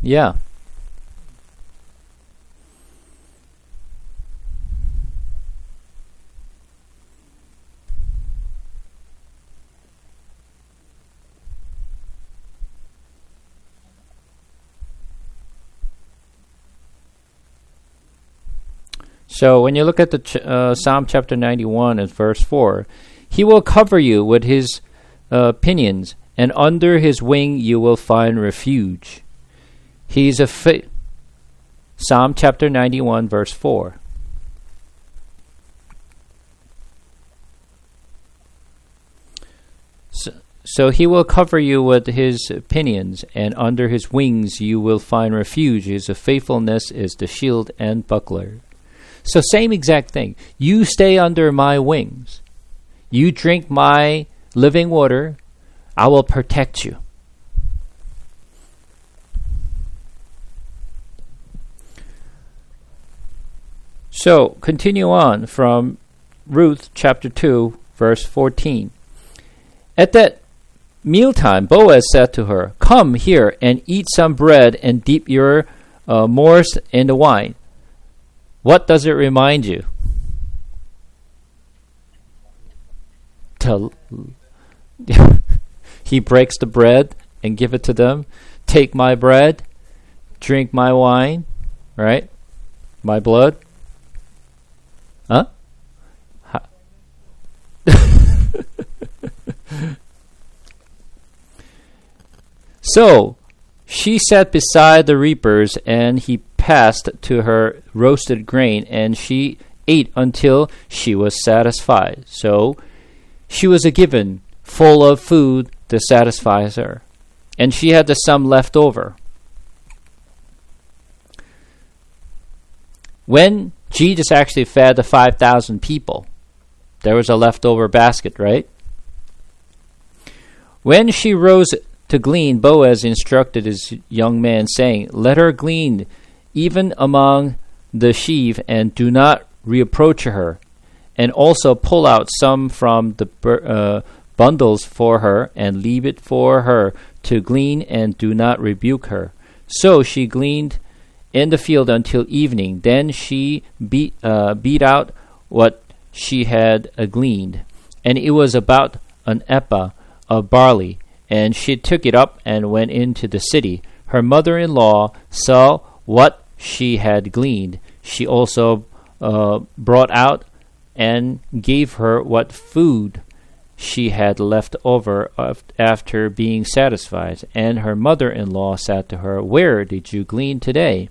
Yeah. So when you look at the Psalm chapter 91 and verse 4, he will cover you with his pinions, and under his wing you will find refuge. He's a Psalm chapter 91 verse 4. So he will cover you with his pinions, and under his wings you will find refuge. His faithfulness is the shield and buckler. So same exact thing. You stay under my wings. You drink my living water. I will protect you. So continue on from Ruth chapter 2 verse 14. At that mealtime, Boaz said to her, "Come here and eat some bread and dip your moors in the wine." What does it remind you? He breaks the bread and give it to them. Take my bread, drink my wine, right? My blood. Huh? So she sat beside the reapers, and he passed to her roasted grain, and she ate until she was satisfied. So she was given full of food to satisfy her, and she had some left over. When Jesus actually fed the 5,000 people, there was a leftover basket, right? When she rose to glean, Boaz instructed his young man, saying, "Let her glean even among the sheaf, and do not reproach her. And also pull out some from the bundles for her, and leave it for her to glean, and do not rebuke her." So she gleaned in the field until evening. Then she beat out what she had gleaned, and it was about an ephah of barley. And she took it up and went into the city. Her mother-in-law saw what she had gleaned. She also brought out and gave her what food she had left over after being satisfied. And her mother-in-law said to her, "Where did you glean today?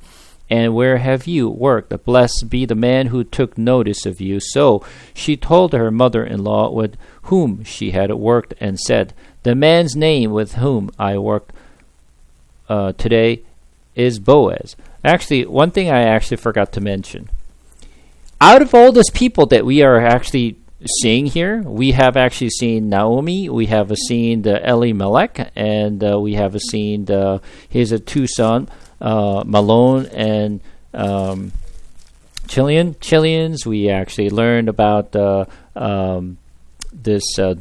And where have you worked? Blessed be the man who took notice of you." So she told her mother-in-law with whom she had worked, and said, "The man's name with whom I worked today is Boaz." Actually, one thing I actually forgot to mention. Out of all those people that we are actually seeing here, we have actually seen Naomi, we have seen the Elimelech, and we have seen his two sons, Malone and Chilians. We actually learned about the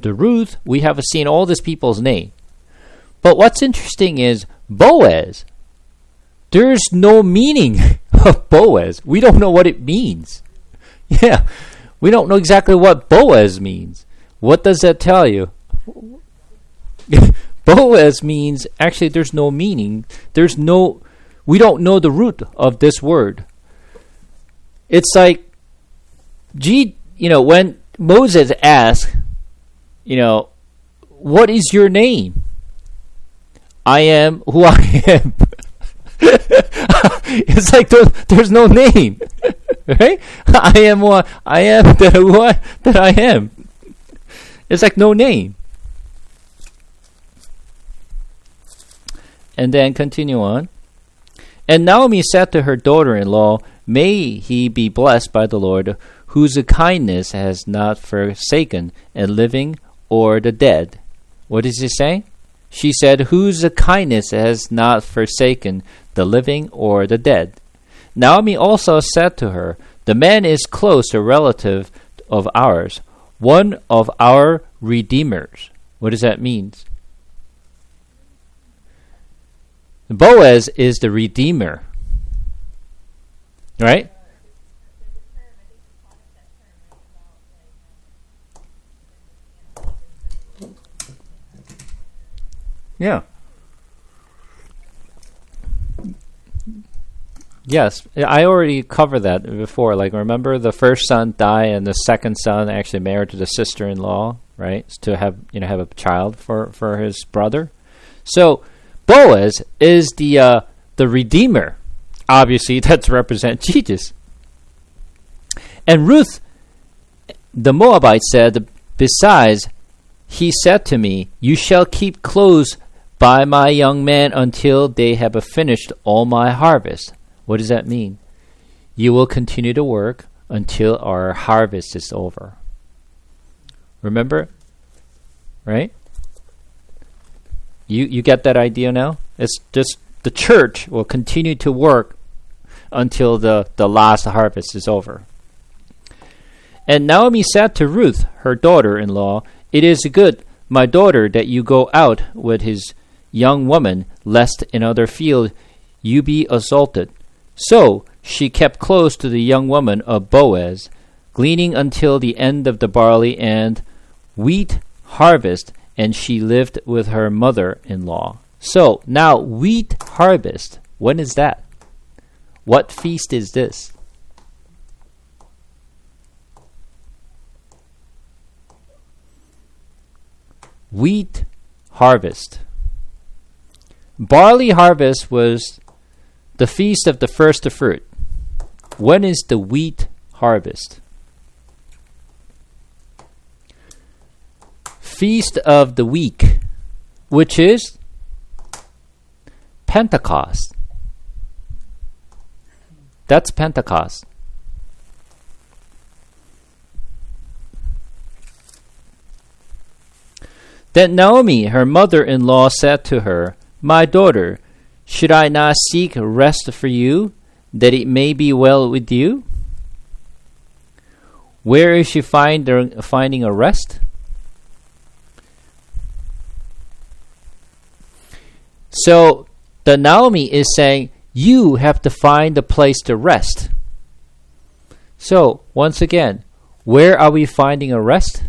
Ruth. We have seen all these people's name. But what's interesting is Boaz. There's no meaning of Boaz. We don't know what it means. Yeah, we don't know exactly what Boaz means. What does that tell you? Boaz means, actually, there's no meaning. We don't know the root of this word. It's like, when Moses asked, "What is your name?" "I am who I am." It's like there's no name, right? I am what I am. That I am. It's like no name. And then continue on. And Naomi said to her daughter-in-law, May he be blessed by the Lord, whose kindness has not forsaken a living or the dead. What does he say? She said, whose kindness has not forsaken the living or the dead. Naomi also said to her, the man is close a relative of ours, one of our redeemers. What does that mean? Boaz is the redeemer. Right? Yeah. Yes, I already covered that before. Like, remember the first son died, and the second son actually married to the sister-in-law, right? To have a child for his brother. So Boaz is the redeemer. Obviously, that's represent Jesus. And Ruth, the Moabite, said, besides, he said to me, you shall keep close by my young man until they have finished all my harvest. What does that mean? You will continue to work until our harvest is over. Remember? Right? You get that idea now? It's just the church will continue to work until the last harvest is over. And Naomi said to Ruth, her daughter-in-law, it is good, my daughter, that you go out with his young woman, lest in other field you be assaulted. So she kept close to the young woman of Boaz, gleaning until the end of the barley and wheat harvest, and she lived with her mother-in-law. So now wheat harvest, when is that? What feast is this? Wheat harvest. Barley harvest was the feast of the first fruit. When is the wheat harvest? Feast of the week, which is Pentecost. That's Pentecost. Then Naomi, her mother-in-law, said to her, my daughter, should I not seek rest for you, that it may be well with you? Where is she finding a rest? So the Naomi is saying, you have to find a place to rest. So, once again, where are we finding a rest?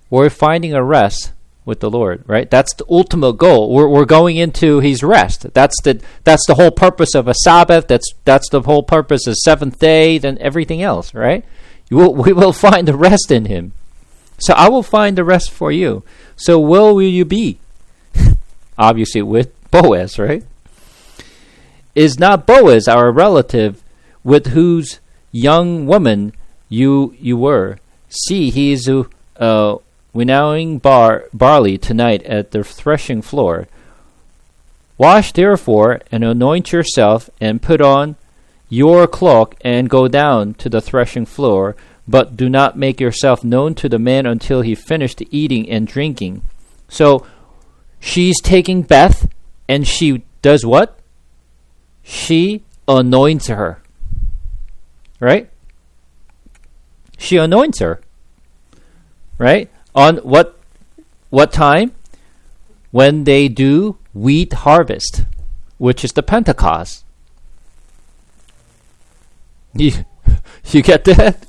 We're finding a rest with the Lord, right? That's the ultimate goal. We're going into His rest. That's the whole purpose of a Sabbath. That's the whole purpose of seventh day and everything else, right? We will find the rest in Him. So I will find the rest for you. So where will you be? Obviously with Boaz, right? Is not Boaz our relative, with whose young woman you were? See, he is winnowing barley tonight at the threshing floor. Wash therefore, and anoint yourself, and put on your cloak, and go down to the threshing floor, but do not make yourself known to the man until he finished eating and drinking. So she's taking Beth, and she does what? She anoints her. Right? She anoints her. Right? On what time? When they do wheat harvest, which is the Pentecost. You get that?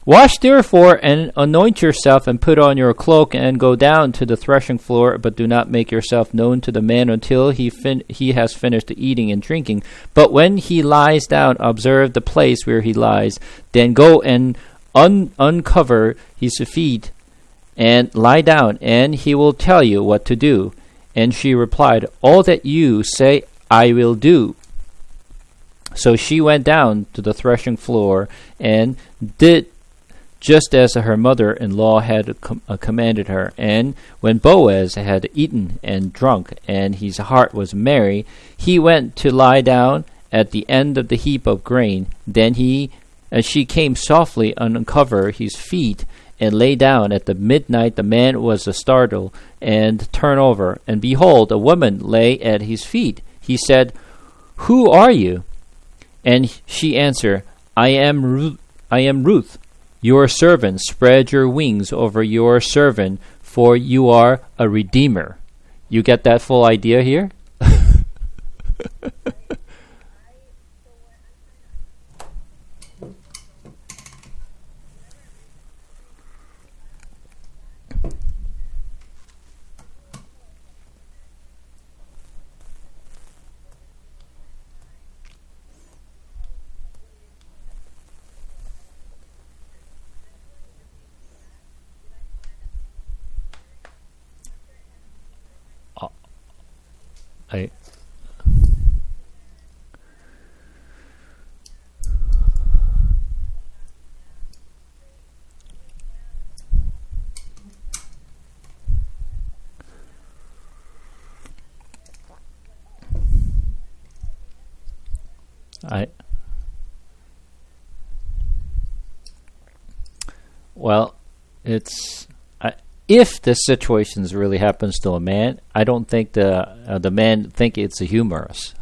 Wash therefore and anoint yourself, and put on your cloak, and go down to the threshing floor, but do not make yourself known to the man until he has finished eating and drinking. But when he lies down, observe the place where he lies. Then go and uncover his feet, and lie down, and he will tell you what to do. And she replied, all that you say I will do. So she went down to the threshing floor, and did just as her mother-in-law had commanded her. And when Boaz had eaten and drunk, and his heart was merry, he went to lie down at the end of the heap of grain. Then she came softly, uncovered his feet, and lay down. At the midnight the man was startled and turned over, and behold, a woman lay at his feet. He said, "Who are you?" And she answered, I am Ruth, your servant. Spread your wings over your servant, for you are a redeemer. You get that full idea here? I well, if this situation really happens to a man, I don't think the man think it's humorous.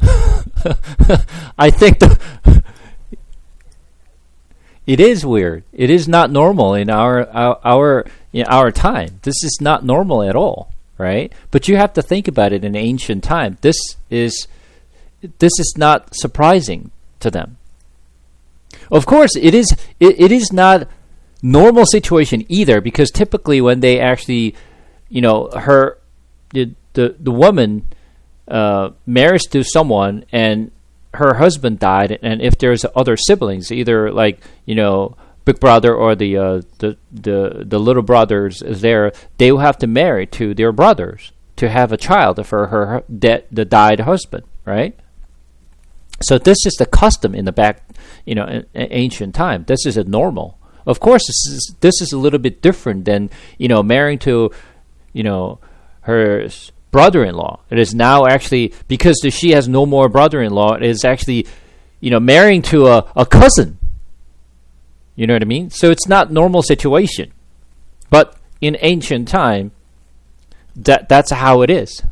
I think it is weird. It is not normal in our time. This is not normal at all, right? But you have to think about it in ancient time. This is not surprising to them. Of course, it is not normal situation either, because typically when they actually, the woman marries to someone and her husband died, and if there's other siblings, either big brother or the little brothers is there, they will have to marry to their brothers to have a child for the died husband, right? So this is the custom in the back, in ancient time. This is a normal. Of course, this is a little bit different than marrying to her brother-in-law. It is now actually, because she has no more brother-in-law, it is actually marrying to a cousin. You know what I mean? So it's not normal situation, but in ancient time, that's how it is.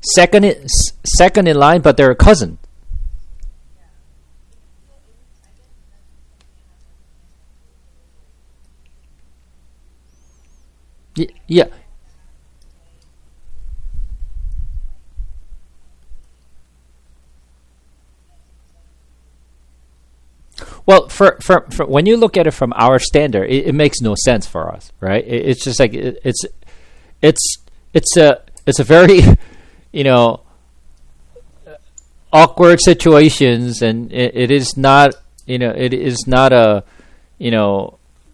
Second in line, but they're a cousin. Yeah. Well, for when you look at it from our standard, it makes no sense for us, right? It's just like it's a very awkward situations, and it is not a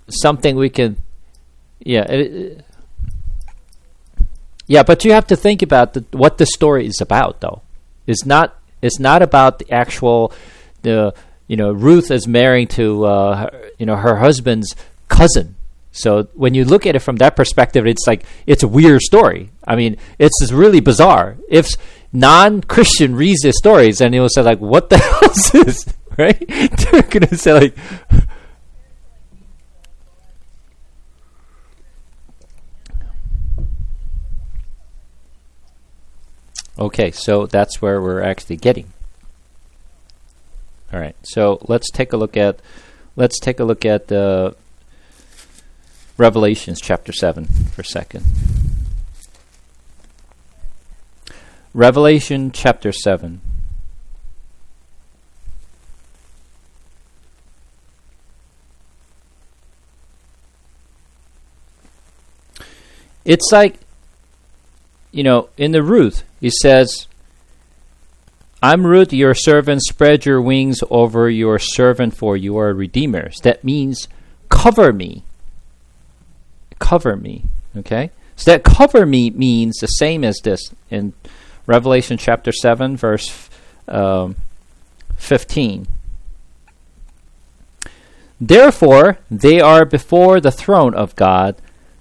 something we can but you have to think about what the story is about, though. It's not about the actual Ruth is marrying to her husband's cousin. So when you look at it from that perspective, it's a weird story. I mean, it's just really bizarre. If non-Christian reads these stories, and it will say what the hell is this, right? They're gonna say okay, so that's where we're actually getting. All right, so let's take a look at Revelations chapter 7 for a second. Revelation chapter 7. It's in the Ruth, he says, I'm Ruth, your servant. Spread your wings over your servant, for you are redeemers. That means cover me. Cover me. Okay? So that cover me means the same as this in Revelation chapter 7, verse 15. Therefore they are before the throne of God,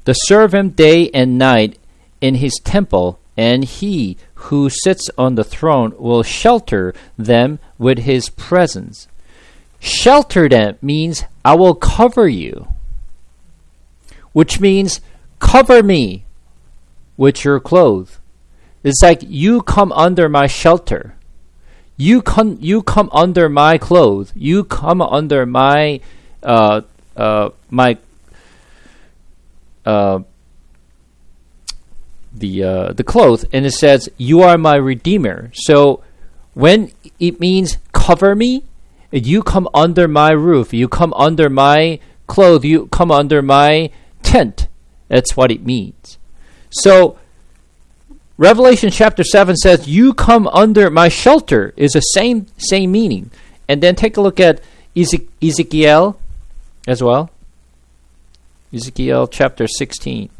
to serve him day and night in his temple, and he who sits on the throne will shelter them with his presence. Shelter them means I will cover you, which means cover me with your clothes. It's like you come under my shelter. You come under my clothes. You come under my the cloth, and it says you are my redeemer. So when it means cover me, you come under my roof, you come under my cloth, you come under my tent. That's what it means. So Revelation chapter 7 says you come under my shelter is the same meaning. And then take a look at Ezekiel as well. Ezekiel chapter 16.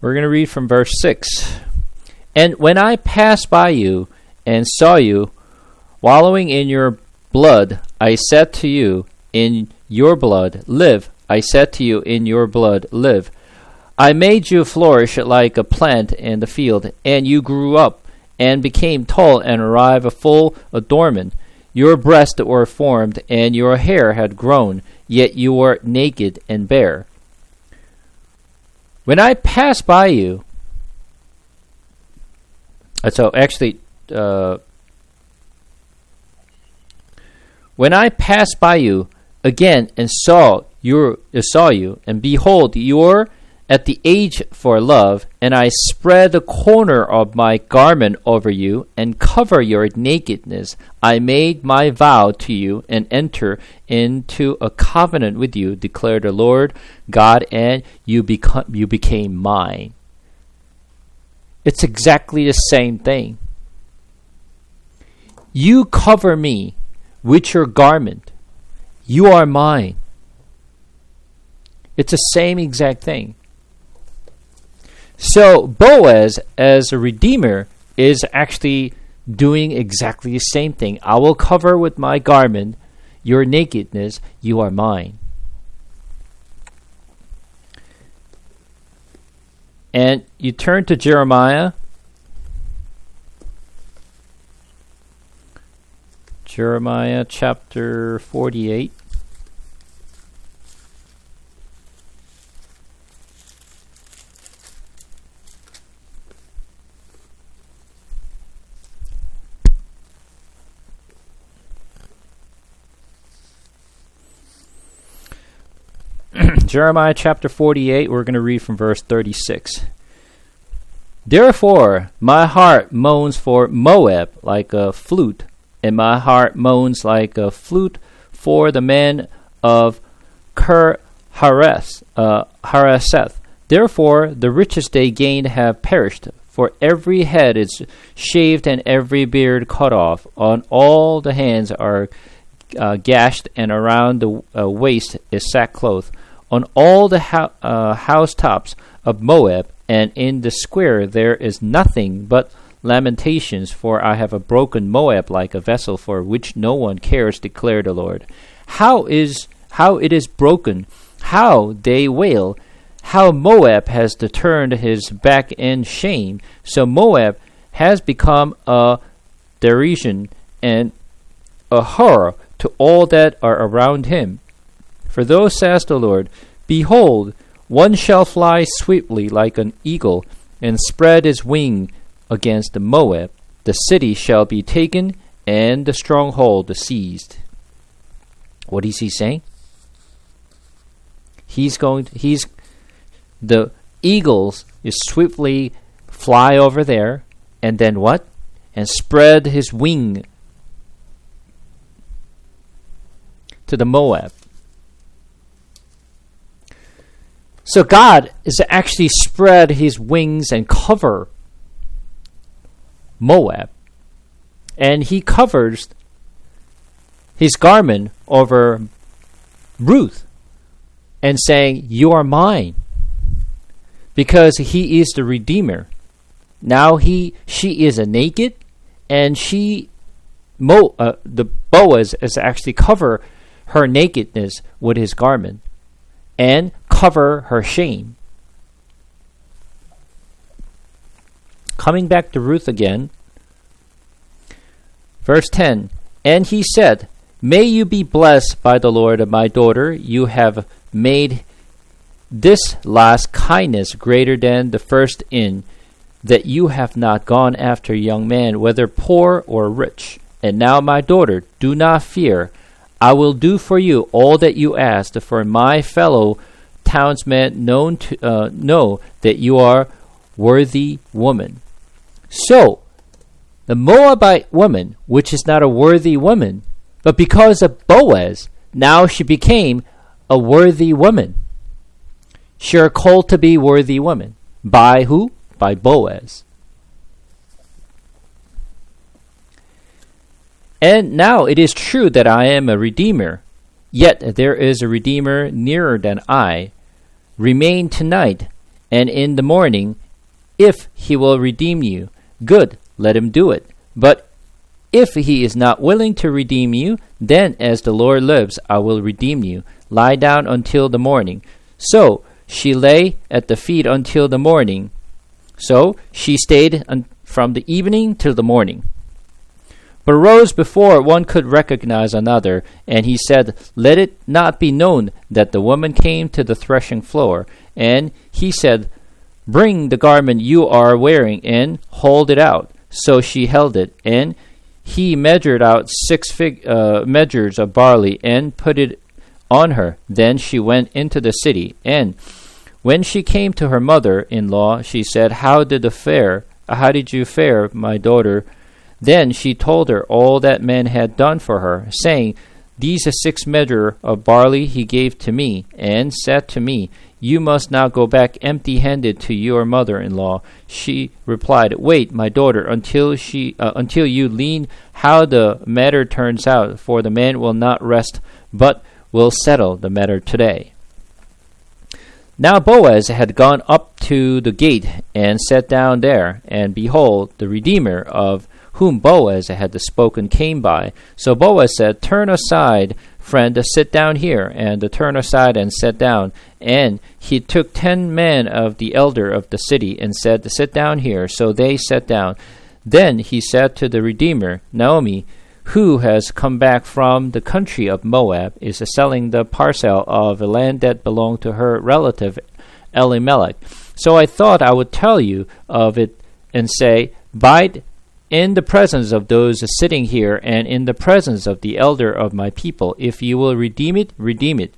We're going to read from verse 6. And when I passed by you and saw you wallowing in your blood, I said to you, in your blood, live. I said to you, in your blood, live. I made you flourish like a plant in the field, and you grew up and became tall and arrived a full adornment. Your breasts were formed, and your hair had grown, yet you were naked and bare. When I passed by you, when I passed by you again and saw you, and behold, you were at the age for love, and I spread the corner of my garment over you and cover your nakedness. I made my vow to you and enter into a covenant with you, declared the Lord God, and you became mine. It's exactly the same thing. You cover me with your garment. You are mine. It's the same exact thing. So Boaz, as a redeemer, is actually doing exactly the same thing. I will cover with my garment your nakedness. You are mine. And you turn to Jeremiah. Jeremiah chapter 48. Jeremiah chapter 48, we're going to read from verse 36. Therefore, my heart moans for Moab like a flute, and my heart moans like a flute for the men of Hareseth. Therefore, the riches they gained have perished, for every head is shaved and every beard cut off. On all the hands are gashed, and around the waist is sackcloth. On all the housetops of Moab and in the square there is nothing but lamentations, for I have broken Moab like a vessel for which no one cares, declared the Lord. How it is broken, how they wail, how Moab has turned his back in shame. So Moab has become a derision and a horror to all that are around him. For thus says the Lord, behold, one shall fly swiftly like an eagle, and spread his wing against Moab. The city shall be taken, and the stronghold seized. What is he saying? The eagles is swiftly fly over there, and then what? And spread his wing to the Moab. So God is to actually spread his wings and cover Moab. And he covers his garment over Ruth. and saying, "You are mine," because he is the Redeemer. Now she is naked, and the Boaz is actually cover her nakedness with his garment and cover her shame. Coming back to Ruth again, verse 10, and he said, "May you be blessed by the Lord, my daughter. You have made this last kindness greater than the first, in that you have not gone after a young man, whether poor or rich. And now, my daughter, do not fear. I will do for you all that you asked, for my fellow townsmen know that you are worthy woman." So, the Moabite woman, which is not a worthy woman, but because of Boaz, now she became a worthy woman. She are called to be worthy woman. By who? By Boaz. And now it is true that I am a redeemer, yet there is a redeemer nearer than I. Remain tonight, and in the morning, if he will redeem you, good, let him do it. But if he is not willing to redeem you, then as the Lord lives, I will redeem you. Lie down until the morning. So she lay at the feet until the morning. So she stayed from the evening till the morning, but arose before one could recognize another. And he said, "Let it not be known that the woman came to the threshing floor." And he said, "Bring the garment you are wearing and hold it out." So she held it, and he measured out 6 measures of barley and put it on her. Then she went into the city, and when she came to her mother-in-law, she said, How did you fare, my daughter?" Then she told her all that man had done for her, saying, "These 6 measures of barley he gave to me, and said to me, You must not go back empty-handed to your mother-in-law." She replied, "Wait, my daughter, until you learn how the matter turns out, for the man will not rest, but will settle the matter today." Now Boaz had gone up to the gate and sat down there, and behold, the Redeemer of whom Boaz had spoken came by. So Boaz said, "Turn aside, friend, sit down here." And turn aside and sat down. And he took 10 men of the elder of the city and said, "Sit down here." So they sat down. Then he said to the Redeemer, "Naomi, who has come back from the country of Moab, is selling the parcel of land that belonged to her relative Elimelech. So I thought I would tell you of it and say, Bide in the presence of those sitting here, and in the presence of the elder of my people. If you will redeem it, redeem it.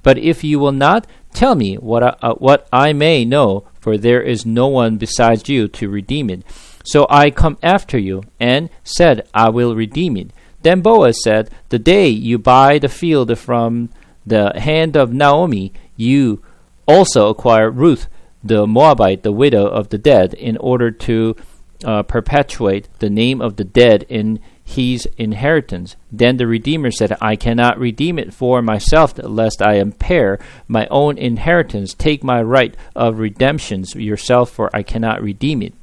But if you will not, tell me what I may know, for there is no one besides you to redeem it. So I come after you, and said, I will redeem it." Then Boaz said, "The day you buy the field from the hand of Naomi, you also acquire Ruth the Moabite, the widow of the dead, in order to perpetuate the name of the dead in his inheritance." Then the Redeemer said, "I cannot redeem it for myself, lest I impair my own inheritance. Take my right of redemption yourself, for I cannot redeem it."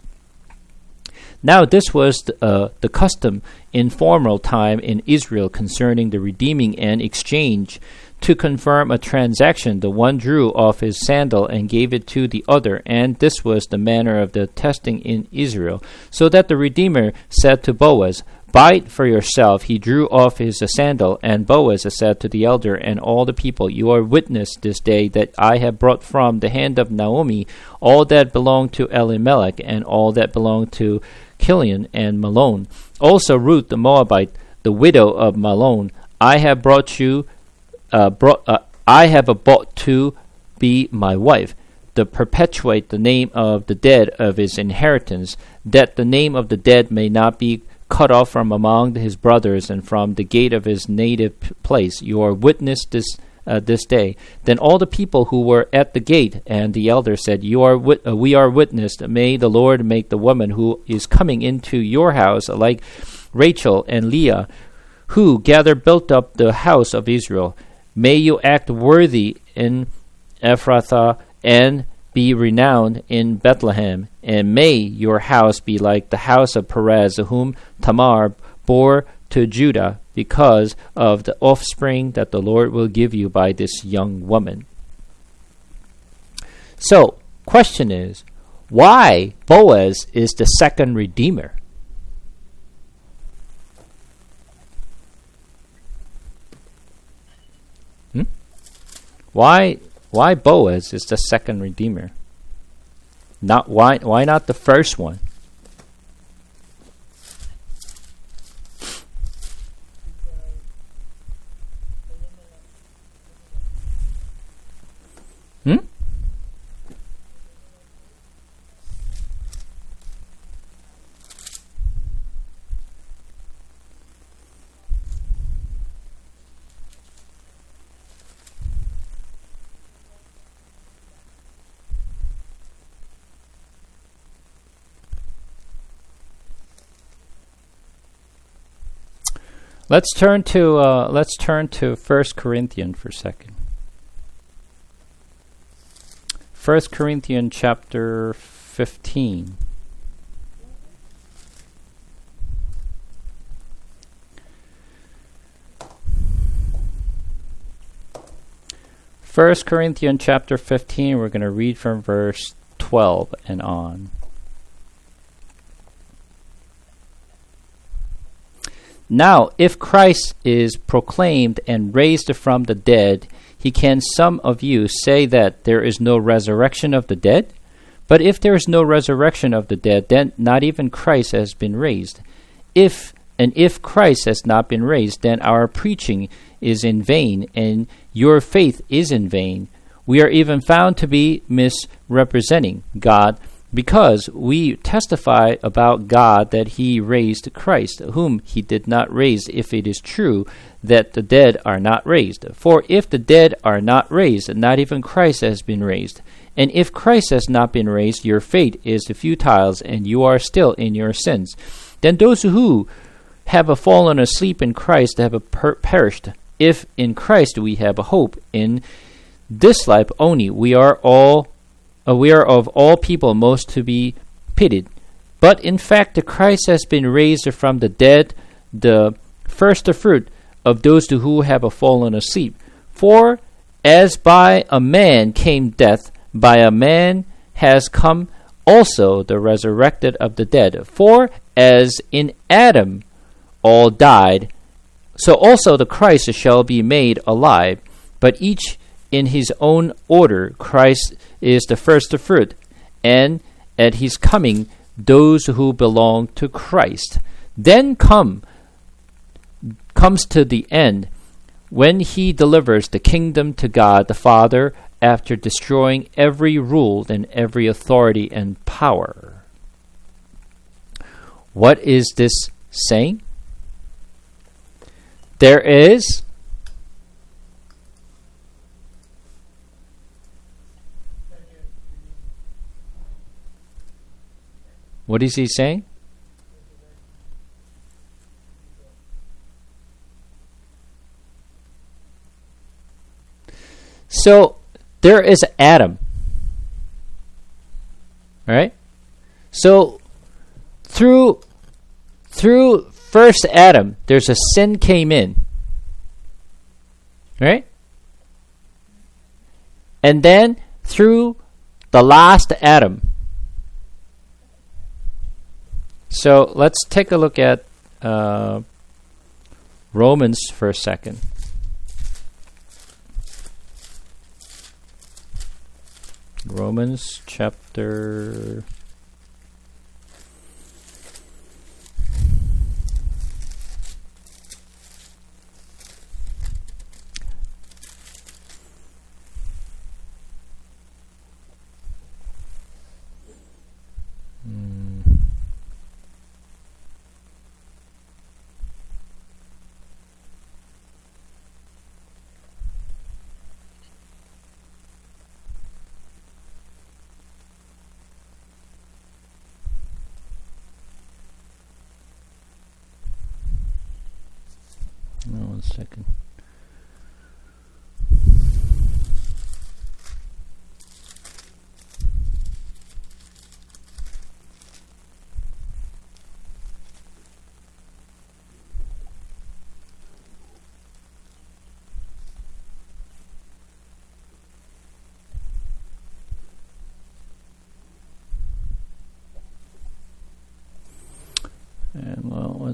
Now this was the custom in former time in Israel concerning the redeeming and exchange. To confirm a transaction, the one drew off his sandal and gave it to the other, and this was the manner of the testing in Israel. So that the Redeemer said to Boaz, "Buy it for yourself." He drew off his sandal, and Boaz said to the elder and all the people, "You are witness this day that I have brought from the hand of Naomi all that belonged to Elimelech, and all that belonged to Chilion and Malon. Also Ruth the Moabite, the widow of Malon, I have bought to be my wife, to perpetuate the name of the dead of his inheritance, that the name of the dead may not be cut off from among his brothers and from the gate of his native place. You are witness this day." Then all the people who were at the gate and the elder said, "We are witnessed. May the Lord make the woman who is coming into your house like Rachel and Leah, who together built up the house of Israel. May you act worthy in Ephrathah, and be renowned in Bethlehem, and may your house be like the house of Perez, whom Tamar bore to Judah, because of the offspring that the Lord will give you by this young woman. So, question is, why Boaz is the second redeemer? Why Boaz is the second redeemer? Why not the first one? Hmm? Let's turn to 1 Corinthians for a second. 1 Corinthians chapter 15. First Corinthians chapter 15, we're going to read from verse 12 and on. Now, if Christ is proclaimed and raised from the dead, he can some of you say that there is no resurrection of the dead? But if there is no resurrection of the dead, then not even Christ has been raised. If Christ has not been raised, then our preaching is in vain, and your faith is in vain. We are even found to be misrepresenting God, because we testify about God that he raised Christ, whom he did not raise, if it is true that the dead are not raised. For if the dead are not raised, not even Christ has been raised. And if Christ has not been raised, your faith is futile, and you are still in your sins. Then those who have fallen asleep in Christ have perished. If in Christ we have a hope in this life only, we are of all people most to be pitied. But in fact, Christ has been raised from the dead, the first fruit of those who have fallen asleep. For as by a man came death, by a man has come also the resurrected of the dead. For as in Adam all died, so also the Christ shall be made alive, but each in his own order. Christ is the first fruit, and at his coming those who belong to Christ. Then comes to the end, when he delivers the kingdom to God the Father, after destroying every rule and every authority and power. What is this saying? There is what is he saying? So there is Adam, right? So through first Adam, there's a sin came in, right? And then through the last Adam. So let's take a look at Romans for a second. Romans chapter 1 second.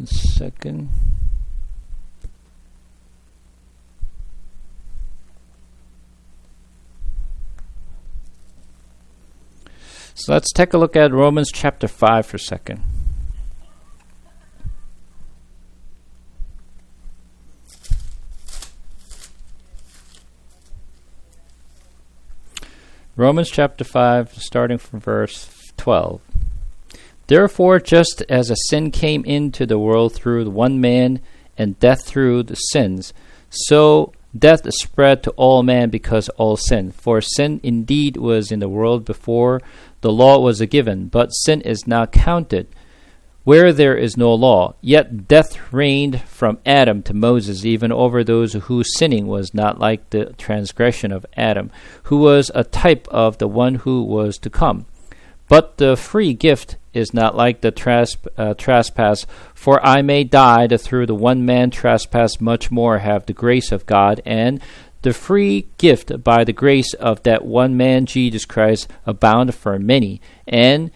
1 second. So let's take a look at Romans chapter 5 for a second. Romans chapter 5, starting from verse 12. Therefore, just as a sin came into the world through one man, and death through the sins, so death spread to all men because all sinned. For sin indeed was in the world before the law was given, but sin is not counted where there is no law. Yet death reigned from Adam to Moses, even over those whose sinning was not like the transgression of Adam, who was a type of the one who was to come. But the free gift is not like the trespass, for I may die that through the one man trespass much more have the grace of God, and the free gift by the grace of that one man Jesus Christ abound for many. And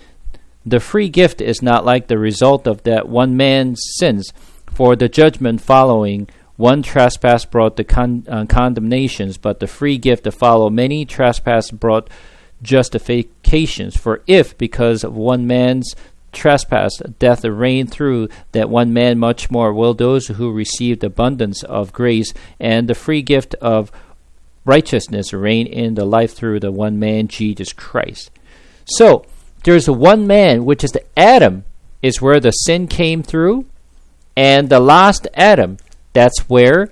the free gift is not like the result of that one man's sins, for the judgment following one trespass brought the condemnations, but the free gift to follow many trespass brought justifications. For if, because of one man's trespass, death reigned through that one man, much more will those who received abundance of grace and the free gift of righteousness reign in the life through the one man, Jesus Christ. So, there's a one man, which is the Adam, is where the sin came through, and the last Adam, that's where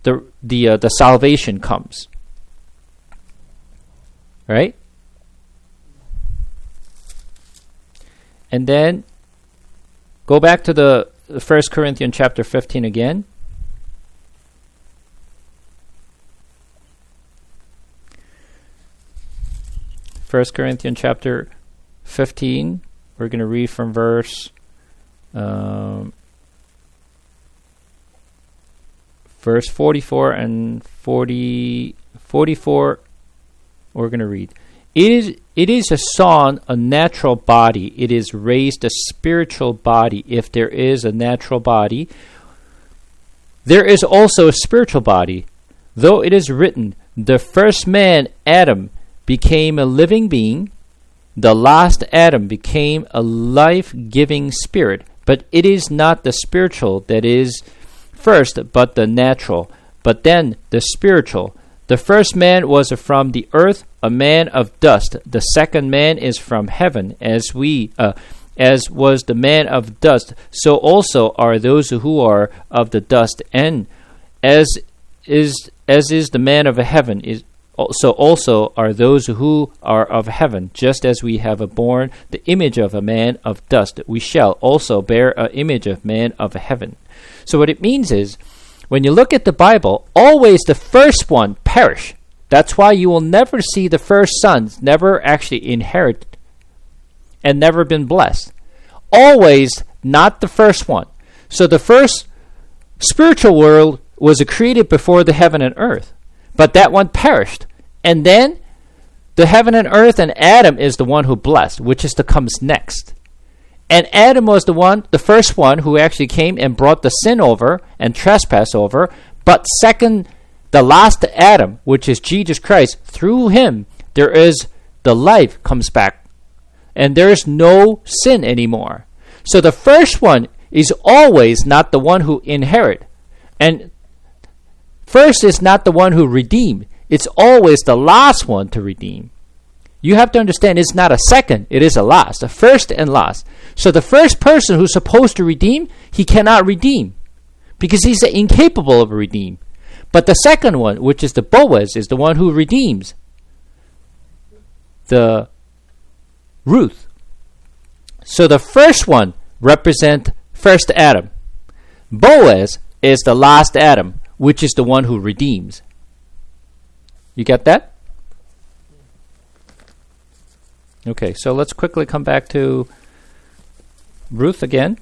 the salvation comes. Right? And then go back to the 1 Corinthians chapter 15 again. First Corinthians chapter 15. We're going to read from verse 44 and 44. We're going to read. It is a sown a natural body. It is raised a spiritual body. If there is a natural body, there is also a spiritual body. Though it is written, the first man, Adam, became a living being, the last Adam became a life-giving spirit. But it is not the spiritual that is first, but the natural, but then the spiritual. The first man was from the earth, a man of dust. The second man is from heaven, as was the man of dust. So also are those who are of the dust, and as is the man of heaven, so also are those who are of heaven. Just as we have borne the image of a man of dust, we shall also bear an image of man of heaven. So what it means is, when you look at the Bible, always the first one perish. That's why you will never see the first sons never actually inherit and never been blessed. Always not the first one. So the first spiritual world was created before the heaven and earth. But that one perished. And then the heaven and earth and Adam is the one who blessed, which is the comes next. And Adam was the first one who actually came and brought the sin over and trespass over. But second, the last Adam, which is Jesus Christ, through him, there is the life comes back. And there is no sin anymore. So the first one is always not the one who inherit. And first is not the one who redeem. It's always the last one to redeem. You have to understand it's not a second, it is a last, a first and last. So the first person who's supposed to redeem, he cannot redeem because he's incapable of redeem. But the second one, which is the Boaz, is the one who redeems the Ruth. So the first one represents first Adam. Boaz is the last Adam, which is the one who redeems. You get that? Okay, so let's quickly come back to Ruth again.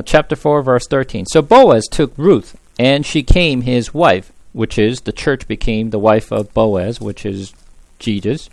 chapter 4, verse 13. So Boaz took Ruth, and she became his wife, which is, the church became the wife of Boaz, which is Jesus.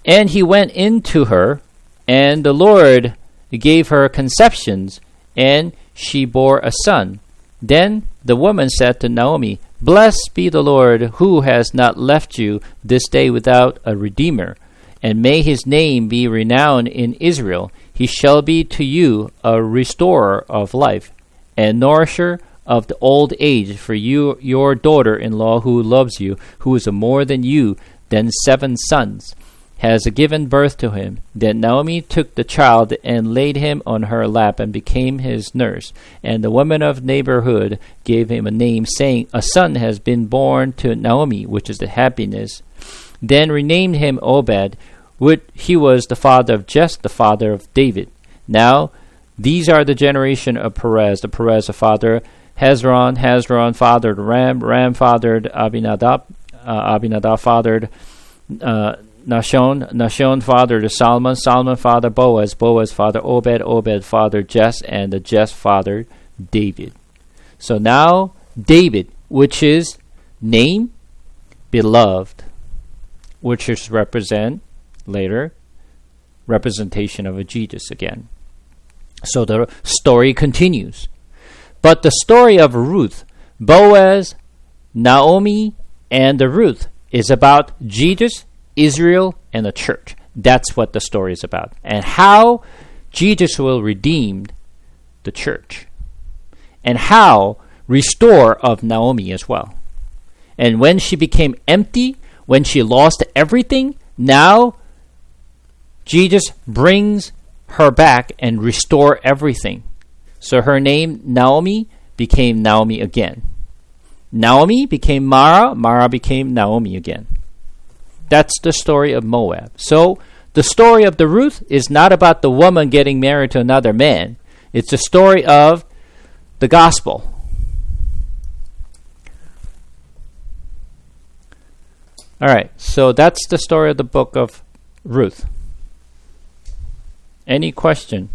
And he went into her, and the Lord gave her conceptions, and she bore a son. Then the woman said to Naomi, Blessed be the Lord, who has not left you this day without a redeemer, and may his name be renowned in Israel. He shall be to you a restorer of life, and nourisher of the old age for you, your daughter-in-law who loves you, who is more than you, than 7 sons, has given birth to him. Then Naomi took the child and laid him on her lap and became his nurse. And the woman of neighborhood gave him a name, saying, A son has been born to Naomi, which is the happiness. Then renamed him Obed, which he was the father of Jesse, the father of David. Now these are the generation of Perez. The Perez the father Hezron, Hezron fathered Ram, Ram fathered Abinadab, Abinadab fathered Nahshon, Nahshon fathered Solomon, Solomon fathered Boaz, Boaz fathered Obed, Obed fathered Jess, and the Jess fathered David. So now David, which is name, beloved, which is representation of a Jesus again. So the story continues. But the story of Ruth, Boaz, Naomi, and the Ruth is about Jesus, Israel, and the church. That's what the story is about. And how Jesus will redeem the church. And how restore of Naomi as well. And when she became empty, when she lost everything, now Jesus brings her back and restore everything. So her name, Naomi, became Naomi again. Naomi became Mara, Mara became Naomi again. That's the story of Moab. So the story of the Ruth is not about the woman getting married to another man. It's the story of the gospel. All right, so that's the story of the book of Ruth. Any question?